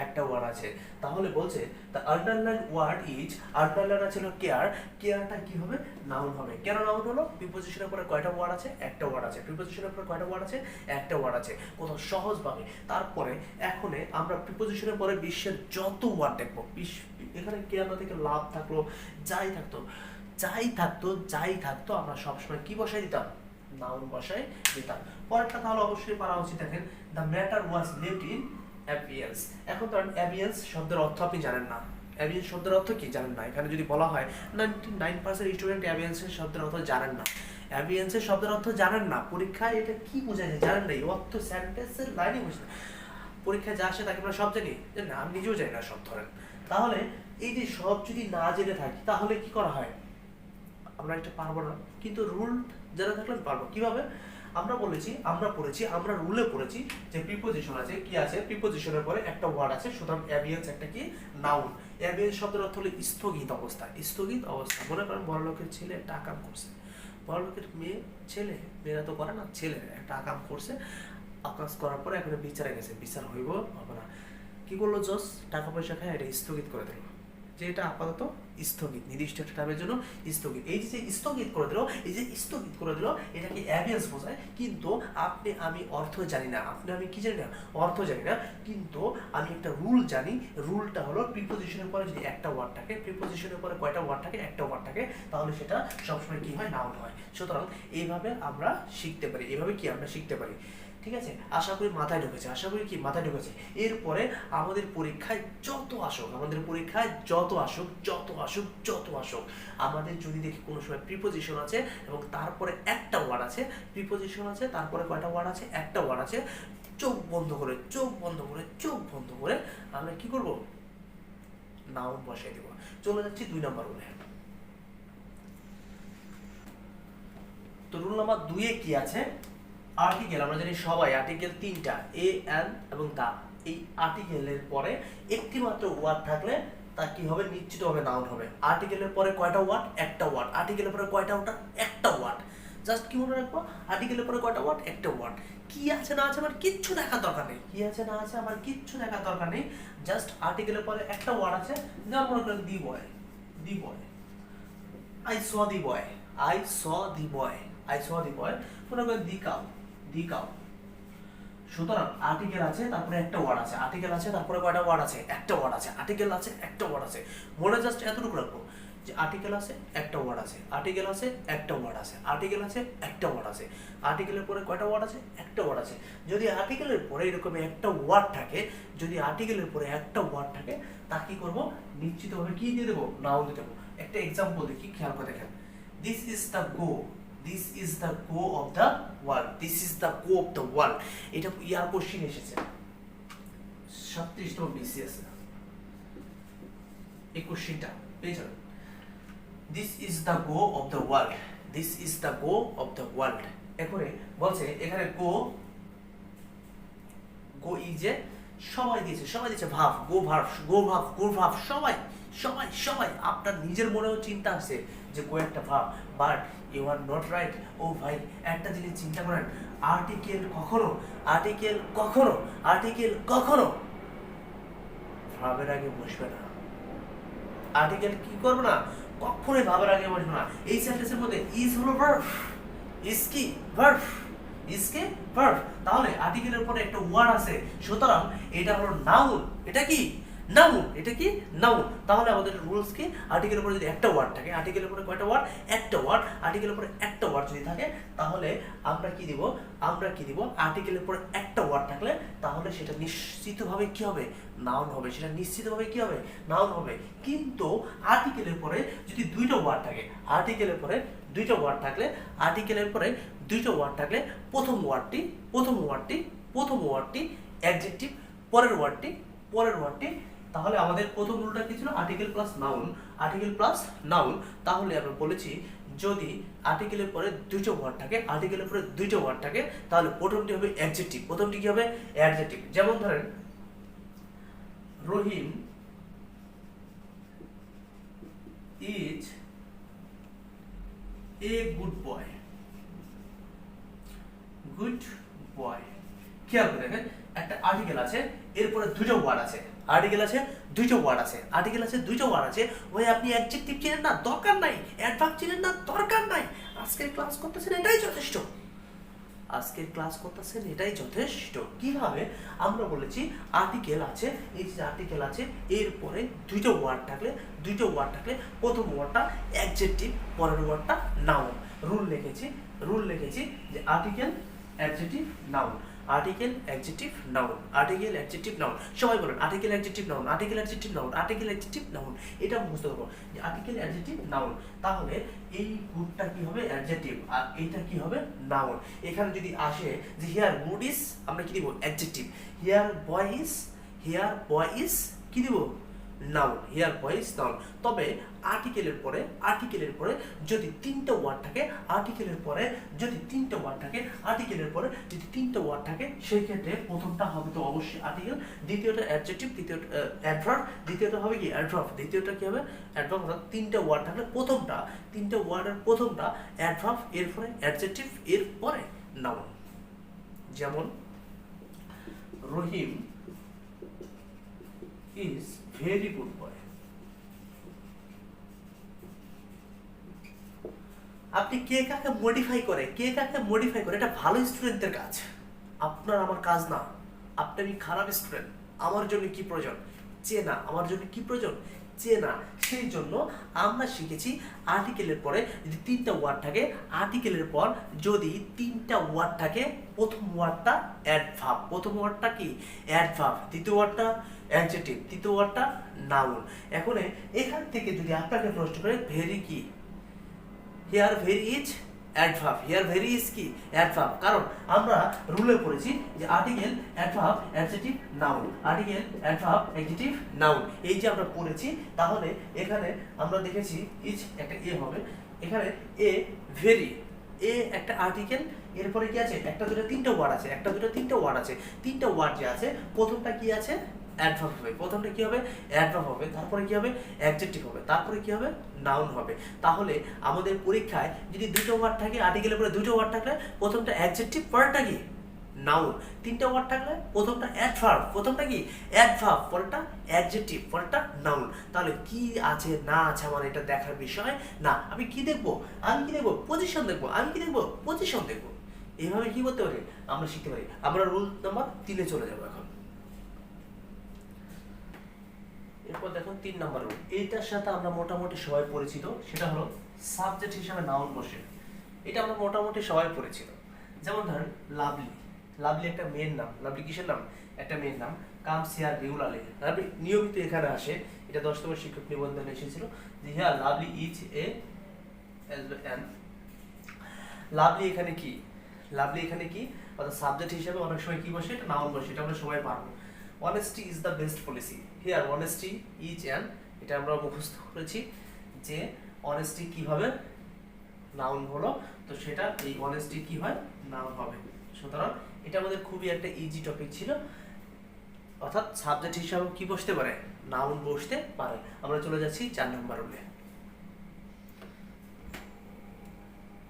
একটা ওয়ার্ড আছে। তাহলে বলছে the underline word is, underline ছিল কেয়ার, কেয়ারটা কি হবে? নাউন হবে। কেন নাউন হলো? প্রিপজিশনের পরে কয়টা ওয়ার্ড আছে? একটা ওয়ার্ড আছে। প্রিপজিশনের পরে কয়টা ওয়ার্ড আছে? একটা ওয়ার্ড আছে। কোথাও সহজভাবে। তারপরে এখন আমরা প্রিপজিশনের পরে বিশ্বের যত ওয়ার্ড দেখবো, এখানে কেয়ার থেকে লাভ থাকলো, যাই থাকতো আমরা সবসময় কি বসাই দিতাম? নাউন বসাই দিতাম। পরেরটা তাহলে অবশ্যই পারা উচিত। দেখেন, the matter was left in অ্যাবিয়েন্স। এখন ধরেন অ্যাবিয়েন্স শব্দের অর্থ আপনি জানেন না। অ্যাবিয়েন্স শব্দের অর্থ কি জানেন না? এখানে যদি বলা হয় 99% স্টুডেন্ট অ্যাবিয়েন্সের শব্দের অর্থ জানেন না। অ্যাবিয়েন্সের শব্দের অর্থ জানেন না, পরীক্ষায় এটা কি বোঝাচ্ছে জানেন না, এই অর্থ সেন্টেন্সের লাইনে বুঝতে। পরীক্ষায় যা আসে তাকে আমরা সব জানি, না আমি নিজেও জানি না সব। ধরেন তাহলে এই যে সব যদি না জেনে থাকি তাহলে কি করা হয়? আমরা এটা পারবো না, কিন্তু রুল যারা থাকলে পারবো। কিভাবে? আমরা রুলে পড়েছি যে প্রিপজিশন আছে, কি আছে? প্রিপজিশনের পরে একটা ওয়ার্ড আছে, সুতরাং অ্যাবিয়েন্স একটা কি? নাউন। অ্যাবিয়েন্স শব্দের অর্থ হলো স্থগিত অবস্থা। মনে করেন বড়লোকের ছেলে একটা আকাম করছে, বড়লোকের মেয়েরা তো করে না, ছেলে একটা আকাম করছে, আকাশ করার পরে এখন বিচারে গেছে, বিচার হবে না, কি করলো? জজ টাকা পয়সা খায় এটা স্থগিত করে দিল, যে এটা আপাতত স্থগিত, নির্দিষ্ট একটা টাইমের জন্য স্থগিত। এই যে স্থগিত করে দিল, এটাকে অ্যাবিয়েন্স বোঝায়। কিন্তু আমি অর্থ জানি না, আমি কি জানি না? অর্থ জানি না, কিন্তু আমি একটা রুল জানি। রুলটা হলো প্রিপজিশনের পরে যদি একটা ওয়ার্ড থাকে, প্রিপজিশনের পরে কয়টা ওয়ার্ড থাকে? একটা ওয়ার্ড থাকে, তাহলে সেটা সবসময় কি হয়? নাউন হয়। সুতরাং এইভাবে আমরা শিখতে পারি। ঠিক আছে, আশা করি মাথায় ঢুকেছে। এরপরে আমাদের পরীক্ষায় যত আসুক, আমাদের যদি দেখি কোনো সময় প্রিপজিশন আছে এবং তারপরে একটা ওয়ার্ড আছে, তারপরে কয়টা ওয়ার্ড আছে? একটা ওয়ার্ড আছে, চোখ বন্ধ করে আমরা কি করব, নাউন বসাই দেব। চলে যাচ্ছি 2 নম্বর রুলে। তো রুল নাম্বার 2 এ কি আছে, আর্টিকেল। আমরা জানি সবাই আর্টিকেল 3টা, এ, এন এবং দা। এই আর্টিকেলের পরে একটি মাত্র ওয়ার্ড থাকলে তা কি হবে, নিশ্চিতভাবে নাউন হবে। আর্টিকেলের পরে কয়টা ওয়ার্ড, একটা ওয়ার্ড। আর্টিকেলের পরে কয়টা ওয়ার্ড, একটা ওয়ার্ড। জাস্ট কি মনে রাখবো, আর্টিকেলের পরে কয়টা ওয়ার্ড, একটা ওয়ার্ড। কি আছে না আছে আমার কিচ্ছু দেখার দরকার নেই, কি আছে না আছে আমার কিচ্ছু দেখার দরকার নেই। জাস্ট আর্টিকেলের পরে একটা ওয়ার্ড আছে, যেমন মনে করেন দি বয়, আই স দি বয়, মনে করেন দি কাউ। সুতরাং আর্টিকেল আছে, তারপরে একটা ওয়ার্ড আছে, আর্টিকেল আছে, তারপরে কয়টা ওয়ার্ড আছে, একটা ওয়ার্ড আছে, আর্টিকেল আছে, একটা ওয়ার্ড আছে। মনে জাস্ট এতটুকু রাখবো যে আর্টিকেল আছে, একটা ওয়ার্ড আছে, আর্টিকেল আছে, একটা ওয়ার্ড আছে, আর্টিকেল আছে, একটা ওয়ার্ড আছে। আর্টিকেলের পরে কয়টা ওয়ার্ড আছে, একটা ওয়ার্ড আছে। যদি আর্টিকেলের পরে এরকম একটা ওয়ার্ড থাকে, তা কি করব, নিশ্চিতভাবে কি দিয়ে দেবো, নাউন দিয়ে দেবো। একটা এক্সাম্পল দেখি, খেয়াল করে দেখেন। This is the go of the world. এটা ইয়ার কোশ্চেন এসেছে 37তম বিসিএস এই কোশ্চেনটা পেয়ে যাবেন। This is the go of the world. এখানে বলছে, এখানে গো ইজ এ, সবাই দিয়েছে ভাব, ভাব, সবাই। আপনার নিজের মনেও চিন্তা আসছে যে গো একটা ভাব, but you are not right. ও ভাই, একটা জিনিস চিন্তা করেন, আর্টিকেল কখনো ভাবের আগে বসবে না। আর্টিকেল কি করবে না, কখনোই ভাবের আগে বসবে না। এই সেন্টেন্সের মধ্যে ইজ হলো ভার্ব, ভার্ব। তাহলে আর্টিকেলের পরে একটা ওয়ার্ড আছে, সুতরাং এটা হলো নাউন। এটা কি নাউন। তাহলে আমাদের রুলস কি, আর্টিকেলের পরে যদি একটা ওয়ার্ড থাকে, আর্টিকেলের পরে কয়টা ওয়ার্ড, একটা ওয়ার্ড। আর্টিকেলের পরে একটা ওয়ার্ড যদি থাকে, তাহলে আমরা কি দিব, আর্টিকেলের পরে একটা ওয়ার্ড থাকলে তাহলে সেটা নিশ্চিতভাবে কি হবে, নাউন হবে। কিন্তু আর্টিকেলের পরে যদি দুইটা ওয়ার্ড থাকে, আর্টিকেলের পরে দুইটা ওয়ার্ড থাকলে প্রথম ওয়ার্ডটি অ্যাডজেক্টিভ, পরের ওয়ার্ডটি। তাহলে আমাদের প্রথম রুলটা কি ছিল, আর্টিকেল প্লাস নাউন। তাহলে আমরা বলেছি, যদি আর্টিকেলের পরে দুইটা ওয়ার্ড থাকে, তাহলে প্রথমটি হবে অ্যাডজেক্টিভ। প্রথমটি কি হবে, অ্যাডজেক্টিভ। যেমন ধরেন, রহিম ইজ এ গুড বয়। খেয়াল করে দেখেন, একটা আর্টিকেল আছে, এরপরে দুটো ওয়ার্ড আছে, ওই আপনি অ্যাডজেক্টিভ চিনেন না, দরকার নাই। অ্যাডভার্ব চিনেন না, দরকার নাই। আজকের ক্লাস করতেছেন, এটাই যথেষ্ট। কিভাবে, আমরা বলেছি আর্টিকেল আছে, এরপরে দুইটা ওয়ার্ড থাকলে প্রথম ওয়ার্ডটা অ্যাডজেক্টিভ, পরের ওয়ার্ডটা নাউন। রুল লিখেছি যে আর্টিকেল অ্যাডজেক্টিভ নাউন। সবাই বলেন আর্টিকেল অ্যাডজেক্টিভ নাউন। এটা মুখস্থ করবো যে আর্টিকেল অ্যাডজেক্টিভ নাউন। তাহলে এই গুডটা কি হবে, অ্যাডজেক্টিভ, আর এইটা কি হবে, নাউন। এখানে যদি আসে যে হিয়ার গুড ইজ, আমরা কি দিব, অ্যাডজেক্টিভ। হিয়ার বয় ইজ কি দিব, নাউন। তবে আর্টিকেলের পরে যদি তিনটা ওয়ার্ড থাকে, সেই ক্ষেত্রে প্রথমটা হবে তো অবশ্যই আর্টিকেল, দ্বিতীয়টা অ্যাডজেক্টিভ, তৃতীয়টা অ্যাডভার্ব, দ্বিতীয়টা হবে কি অ্যাডভার্ব, দ্বিতীয়টা কি হবে অ্যাডভার্ব। অর্থাৎ তিনটা ওয়ার্ড থাকলে তিনটা ওয়ার্ডের প্রথমটা অ্যাডভার্ব, এরপরে অ্যাডজেক্টিভ, এরপরে নাউন। যেমন, রহিম is very good boy. আপনি কে কাকে মডিফাই করে এটা ভালো স্টুডেন্টদের কাজ, আপনার আমার কাজ না। আপনি আমি খারাপ স্টুডেন্ট, আমার জন্য কি প্রয়োজন, চেনা। সেই জন্য আমরা শিখেছি আর্টিকেলের পরে যদি তিনটা ওয়ার্ড থাকে, প্রথম ওয়ার্ডটা অ্যাডভার্ব, দ্বিতীয় ওয়ার্ডটা অ্যাডজেক্টিভ, তৃতীয় ওয়ার্ডটা নাউন। এখন এখান থেকে যদি আপনাকে প্রশ্ন করে ভেরি কি, here very is adverb. Here very is কি অ্যাডভার্ব, কারণ আমরা রুলে পড়েছি যে article, adverb, adjective, noun, article, adverb, adjective, noun, এই যে আমরা পড়েছি। তাহলে এখানে আমরা দেখেছি ইজ একটা এ হবে, এখানে এ ভেরি, এ একটা আর্টিকেল, এরপরে কি আছে একটা দুটো তিনটা ওয়ার্ড আছে, একটা দুটো তিনটা ওয়ার্ড আছে, তিনটা ওয়ার্ড যে আছে প্রথমটা কি আছে অ্যাডভার্ব হবে, প্রথমটা কি হবে অ্যাডভার্ব হবে, তারপরে কি হবে অ্যাডজেক্টিভ হবে, তারপরে কি হবে নাউন হবে। তাহলে আমাদের পরীক্ষায় যদি দুটো ওয়ার্ড থাকে, আর্টিকেলের পরে দুটো ওয়ার্ড থাকলে প্রথমটা অ্যাডজেক্টিভ, পরেরটা কি নাউন, তিনটা ওয়ার্ড থাকলে প্রথমটা অ্যাডভার্ব, প্রথমটা কি অ্যাডভার্ব, পরেরটা অ্যাডজেক্টিভ, পরেরটা নাউন। তাহলে কি আছে না আছে আমার এটা দেখার বিষয় না। আমি কি দেখবো, পজিশন দেখবো, আমি কি দেখবো পজিশন দেখবো। এইভাবে কি করতে পারি আমরা শিখতে পারি। আমরা রুল নাম্বার 3 চলে যাবো এখন। এরপর দেখো 3 নাম্বার রুল, এইটার সাথে আমরা মোটামুটি সবাই পরিচিত, সেটা হলো সাবজেক্ট হিসেবে নাউন বসে। এটা আমরা মোটামুটি সবাই পরিচিত। যেমন ধরেন লাভলি, লাভলি একটা মেয়ের নাম, লাভলি কিসের নাম একটা মেয়ের নাম, কামস হিয়ার রেগুলারলি, লাভলি নিয়মিত এখানে আসে। এটা 10 নম্বর শিক্ষক নিবন্ধনে এসেছিল যে here lovely is A N. Lovely এখানে কি, লাভলি এখানে কি অর্থাৎ সাবজেক্ট হিসেবে অনেক সময় কি বসে এটা নাউন বসে, এটা আমরা সবাই পারবো। Honesty is the best policy, here honesty is an, এটা আমরা মুখস্থ করেছি যে অনেস্টি কি হবে নাউন হলো, তো সেটা এই অনেস্টি কি হয় নাউন হবে। সুতরাং এটা আমাদের খুবই একটা ইজি টপিক ছিল, অর্থাৎ সাবজেক্ট হিসাবে কি বসতে পারে নাউন বসতে পারে। আমরা চলে যাচ্ছি 4 নম্বর রুলে।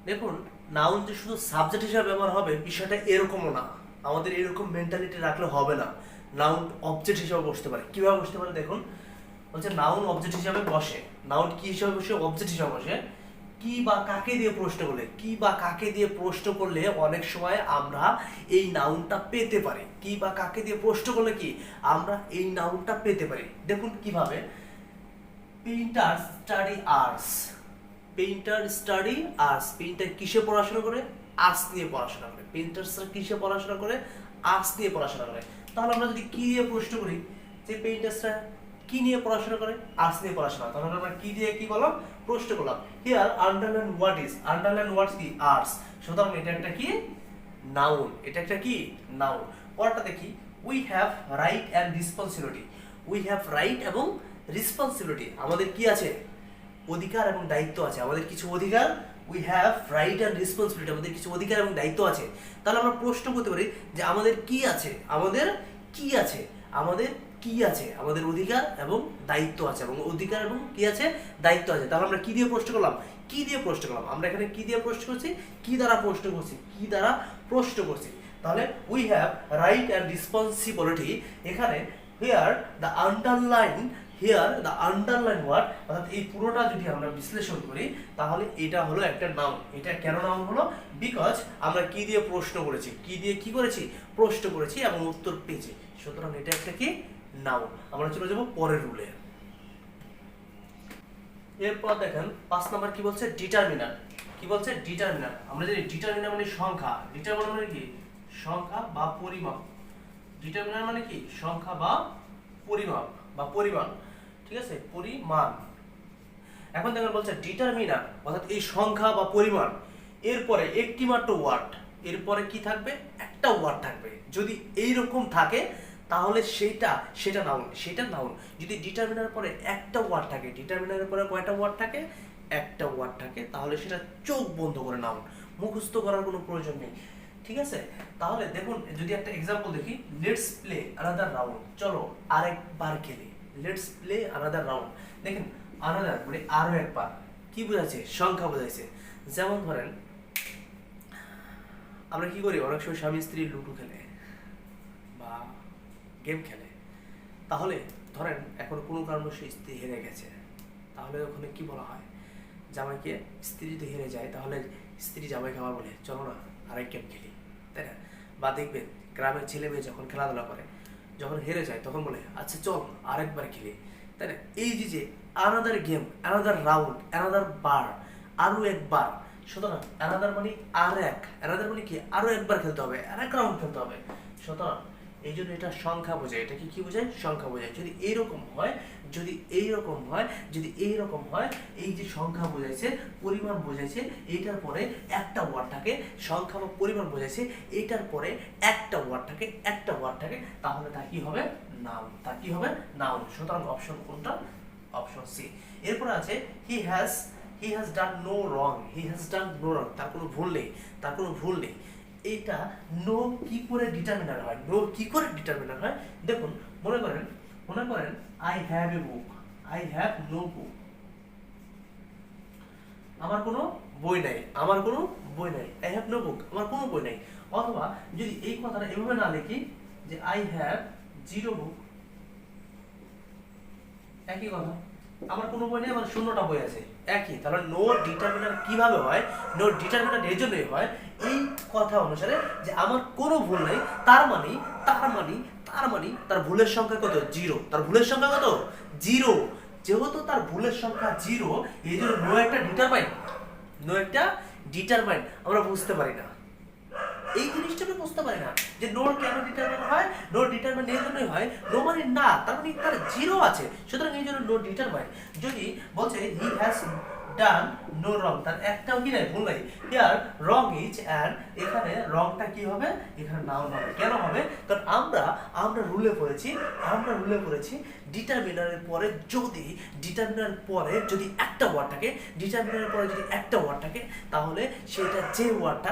দেখুন নাউন যে শুধু সাবজেক্ট হিসাবে ব্যবহার হবে বিষয়টা এরকমও না, আমাদের এরকম মেন্টালিটি রাখলে হবে না। নাউন অবজেক্ট হিসাবে বসতে পারে। কিভাবে বসতে পারে দেখুন, বলছে নাউন অবজেক্ট হিসাবে বসে। নাউন কি হিসাবে বসে, অবজেক্ট হিসাবে বসে। কি বা কাকে দিয়ে প্রশ্ন করলে, কি বা কাকে দিয়ে প্রশ্ন করলে অনেক সময় আমরা এই নাউনটা পেতে পারি। কি বা কাকে দিয়ে প্রশ্ন করলে কি আমরা এই নাউনটা পেতে পারি। দেখুন কিভাবে, painter study arts, painter study arts, painter কিসে পড়াশোনা করে আর্টস নিয়ে পড়াশোনা করে, পেইন্টার কিসে পড়াশোনা করে আর্টস নিয়ে পড়াশোনা করে। তাহলে আমরা যদি কি দিয়ে প্রশ্ন করি যে পেইন্টার্সরা কি নিয়ে পড়াশোনা করে আর্টস নিয়ে পড়াশোনা, তাহলে আমরা কি দিয়ে কি বললাম প্রশ্ন করলাম। Here underline what is, underline what কি আর্টস। সুতরাং এটা একটা কি নাউন, এটা একটা কি নাউন। পরেরটা দেখি, we have right and responsibility, we have right এবং রেসপন্সিবিলিটি, আমাদের কি আছে অধিকার এবং দায়িত্ব আছে, আমাদের কিছু অধিকার, we have right and responsibility, আমাদের কিছু অধিকার এবং দায়িত্ব আছে। তাহলে আমরা প্রশ্ন করতে পারি যে আমাদের কি আছে, আমাদের কি আছে, আমাদের কি আছে, আমাদের অধিকার এবং দায়িত্ব আছে, এবং অধিকার এবং কি আছে দায়িত্ব আছে। তাহলে আমরা কি দিয়ে প্রশ্ন করলাম, কি দিয়ে প্রশ্ন করলাম, আমরা এখানে কি দিয়ে প্রশ্ন করছি, কি দ্বারা প্রশ্ন করছি, কি দ্বারা প্রশ্ন করছি। তাহলে we have right and responsibility, এখানে here the underline, here the underline word, অর্থাৎ এই পুরোটা যদি আমরা বিশ্লেষণ করি তাহলে এটা হলো একটা নাউন। এটা কেন নাউন হলো, বিকজ আমরা কি দিয়ে প্রশ্ন করেছি, কি দিয়ে কি করেছি প্রশ্ন করেছি এবং উত্তর পেয়েছি। সুতরাং এটা একটা কি নাউন। আমরা চলে যাব পরের রুলে। এরপর দেখেন 5 নাম্বার কি বলছে, ডিটারমিনার। কি বলছে ডিটারমিনার, আমরা জানি ডিটারমিনার মানে সংখ্যা, ডিটারমিনার মানে কি সংখ্যা বা পরিমাপ, ডিটারমিনার মানে কি সংখ্যা বা পরিমাপ বা পরিমাণ, ঠিক আছে পরিমাণ। এখন দেখেন বলছে ডিটারমিনার অর্থাৎ এই সংখ্যা বা পরিমাণ, এরপরে একটি মাত্র ওয়ার্ড, এরপরে কি থাকবে একটা ওয়ার্ড থাকবে। যদি এই রকম থাকে তাহলে সেটা নাউন, সেটা নাউন। যদি ডিটারমিনার পরে একটা ওয়ার্ড থাকে, ডিটারমিনারের পরে কয়টা ওয়ার্ড থাকে একটা ওয়ার্ড থাকে, তাহলে সেটা চোখ বন্ধ করে নাউন, মুখস্থ করার কোনো প্রয়োজন নেই, ঠিক আছে। তাহলে দেখুন যদি একটা এক্সাম্পল দেখি, লেটস প্লে আনাদার রাউন্ড, চলো আরেকবার খেলি, লেটস প্লে আনাদার রাউন্ড। দেখেন আনাদার মানে আরো একবার, কি বোঝাচ্ছে সংখ্যা বোঝাচ্ছে। যেমন ধরেন আমরা কি করি অনেক সময় স্বামী স্ত্রী লুডো খেলে বা গেম খেলে, তাহলে ধরেন এখন কোনো কারণবশত স্ত্রী হেরে গেছে, তাহলে ওখানে কি বলা হয়, জামাইকে স্ত্রী যদি হেরে যায় তাহলে স্ত্রী জামাইকে আবার বলে চলো না আরেক গেম খেলি, তাই না। বা দেখবেন গ্রামের ছেলে মেয়ে যখন খেলাধুলা করে যখন হেরে যায় তখন বলে আচ্ছা চল আরেকবার খেলি, তাই না। এই যে another game, another round, another বার, আরো একবার। সুতরাং অ্যানাদার মানে আর এক, অ্যানাদার মানে কি আরো একবার খেলতে হবে, আরেক রাউন্ড খেলতে হবে। সুতরাং এই জন্য এটা সংখ্যা বোঝায়। এটা কি বোঝায়? সংখ্যা বোঝায়। যদি এইরকম হয়, যদি এইরকম হয়, যদি এইরকম হয়, এই যে সংখ্যা বোঝাইছে, পরিমাণ বোঝাইছে, এইটার পরে একটা ওয়ার্ড থাকে, সংখ্যা বা পরিমাণ বোঝাইছে, এইটার পরে একটা ওয়ার্ড থাকে, একটা ওয়ার্ড থাকে, তাহলে তা কি হবে? নাউন। তা কি হবে? নাউন। সুতরাং অপশন কোনটা? Option C. এরপর আছে he has done no wrong. He has done no wrong, তার কোনো ভুল নেই, তার কোনো ভুল নেই। এটা নো কি করে ডিটারমিনার হয়? নো কি করে ডিটারমিনার হয়? দেখুন, মনে করেন I have a book, I have no book, আমার কোনো বই নাই, আমার কোনো বই নাই, আই হ্যাভ নো বুক, আমার কোনো বই নাই। অথবা যদি এই কথাটা এভাবে না লিখি যে আই হ্যাভ জিরো বুক, একই কথা, আমার কোনো বই নেই, আমার শূন্যটা বই আছে, একই। তাহলে নো ডিটারমিনার কিভাবে হয়? নো ডিটারমিনার এই জন্যই হয় এই কথা অনুসারে যে আমার কোনো ভুল নেই, তার মানে তার ভুলের সংখ্যা কত? জিরো। তার ভুলের সংখ্যা কত? জিরো। যেহেতু তার ভুলের সংখ্যা জিরো, এই জন্য নো একটা ডিটারমাইন আমরা বুঝতে পারি না। এই জিনিসটা আমরা বুঝতে পারি না যে নোর কেন ডিটারমাইন হয়। নো ডিটারমাইন এই জন্যই হয়, নো মানে না, তার মানে তার জিরো আছে, সুতরাং এই জন্য নো ডিটারমাইন। যদি বলছে হি হ্যাজ ডান নো রং, তার একটাও কি নাই, ভুল নাই। হিয়ার রং ইজ, এন্ড এখানে রংটা কি হবে? এখানে নাউন হবে। কেন হবে? কারণ আমরা রুলে পড়েছি ডিটারমিনারের পরে যদি একটা ওয়ার্ড থাকে, তাহলে সেটা যে ওয়ার্ডটা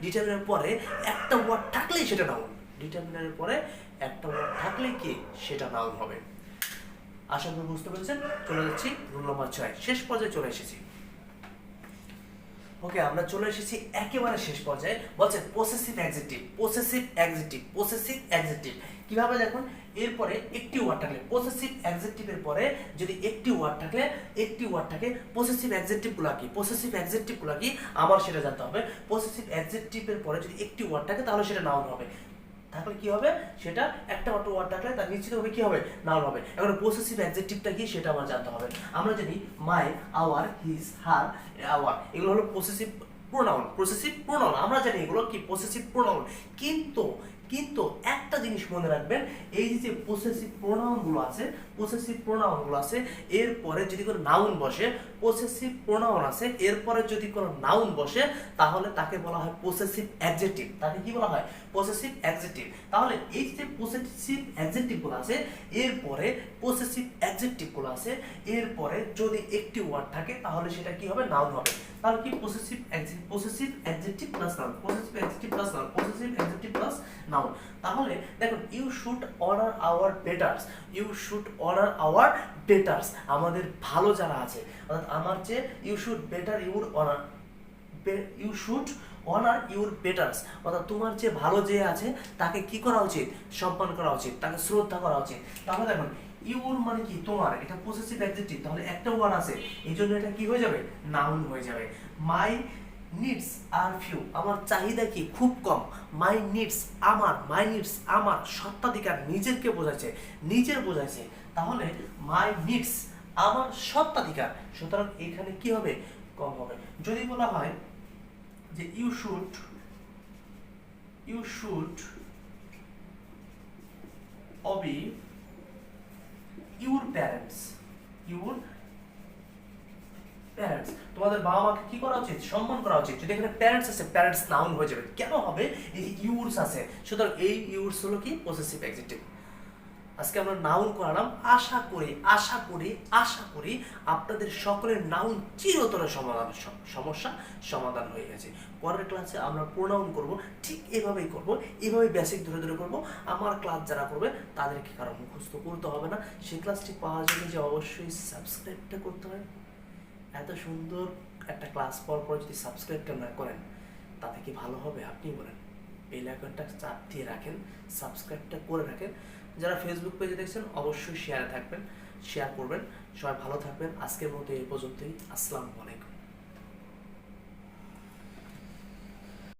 ডিটারমিনারের পরে একটা ওয়ার্ড থাকলেই সেটা নাউন। ডিটারমিনারের পরে একটা ওয়ার্ড থাকলেই কি সেটা নাউন হবে। আশা করি বুঝতে পেরেছেন। চলে যাচ্ছি রুল নাম্বার 6, শেষ পর্যায়ে চলে এসেছি। ওকে, আমরা চলে এসেছি একেবারে শেষ পর্যায়ে। বলছে পসেসিভ অ্যাডজেক্টিভ। কিভাবে দেখুন, এরপরে একটি ওয়ার্ড থাকলে, পসেসিভ অ্যাডজেক্টিভের পরে যদি একটি ওয়ার্ড থাকে, পসেসিভ অ্যাডজেক্টিভগুলো কি আমার সেটা জানতে হবে। পসেসিভ অ্যাডজেক্টিভের পরে যদি একটি ওয়ার্ড থাকে তাহলে সেটা নাউন হবে। থাকলে কি হবে? সেটা একটা মাত্র ওয়ার্ড থাকলে তার নিশ্চিত হবে কি হবে? নাউন হবে। এখন পসেসিভ অ্যাডজেক্টিভটা কি সেটা আমার জানতে হবে। আমরা জানি মাই, আওয়ার, হিজ, হার, আওয়ার, এগুলো হলো পসেসিভ প্রোনাউন। আমরা জানি এগুলো কি পসেসিভ প্রোনাউন। কিন্তু একটা জিনিস মনে রাখবেন, এই যে পসেসিভ প্রোনাউনগুলো আছে, এরপরে যদি কোনো নাউন বসে, তাহলে তাকে বলা হয় পসেসিভ অ্যাডজেক্টিভ। তাকে কি বলা হয়? Possessive adjective. তাহলে এই যে পসেসিভ অ্যাডজেক্টিভগুলো আছে, এরপরে যদি একটি ওয়ার্ড থাকে তাহলে সেটা কি হবে? নাউন হবে। তাহলে কি পসেসিভ অ্যাডজেক্টিভ প্লাস নাউন। তাহলে দেখুন, ইউ শুড অনার বেটার্স, আমাদের ভালো যারা আছে, অর্থাৎ আমার যে ইউ শুড অনার ইউর বেটার্স, অর্থাৎ তোমার যে ভালো যে আছে তাকে কি করা উচিত? সম্মান করা উচিত, তাকে শ্রদ্ধা করা উচিত। তাহলে দেখুন, ইউর মানে কি? তোমার, এটা পসেসিভ অ্যাডজেক্টিভ, তাহলে একটা ওয়ার্ড আছে, এই জন্য এটা কি হয়ে যাবে? নাউন হয়ে যাবে। মাই নিডস আর ফিউ, আমার চাহিদা কি? খুব কম। মাই নিডস আমার সত্ত্বাধিকার, নিজেরকে বোঝাচ্ছে, তাহলে মাই নিডস আমার সত্ত্বাধিকার, সুতরাং এখানে কি হবে? কম হবে। যদি বলা হয় যে you should obey your parents, তোমাদের বাবা মাকে কি করা উচিত? সম্মান করা উচিত। যদি এখানে প্যারেন্টস আছে, প্যারেন্টস নাউন হয়ে যাবে। কেন হবে? এই যে ইউরস আছে, সুতরাং এই ইউরস হলো কি? Possessive adjective. আজকে আমরা নাউন করালাম। আশা করি আপনাদের সকলের নাউন চিরতরে সমস্যা সমাধান হয়ে গেছে। পরের ক্লাসে আমরা প্রোনাউন করব, ঠিক এভাবেই বেসিক ধরে করব। আমার ক্লাস যারা করবে তাদেরকে কারো মুখস্থ করতে হবে না। সেই ক্লাসটি পাওয়ার জন্য যে অবশ্যই সাবস্ক্রাইবটা করতে হয়। এত সুন্দর একটা ক্লাস পর যদি সাবস্ক্রাইবটা না করেন তাতে কি ভালো হবে? আপনি বলেন। বেল আইকনটা চাপ দিয়ে রাখেন, সাবস্ক্রাইবটা করে রাখেন। যারা ফেসবুক পেজে দেখছেন অবশ্যই শেয়ার করবেন। সবাই ভালো থাকবেন। আজকের মতো এই পর্যন্তই। আসসালামু আলাইকুম।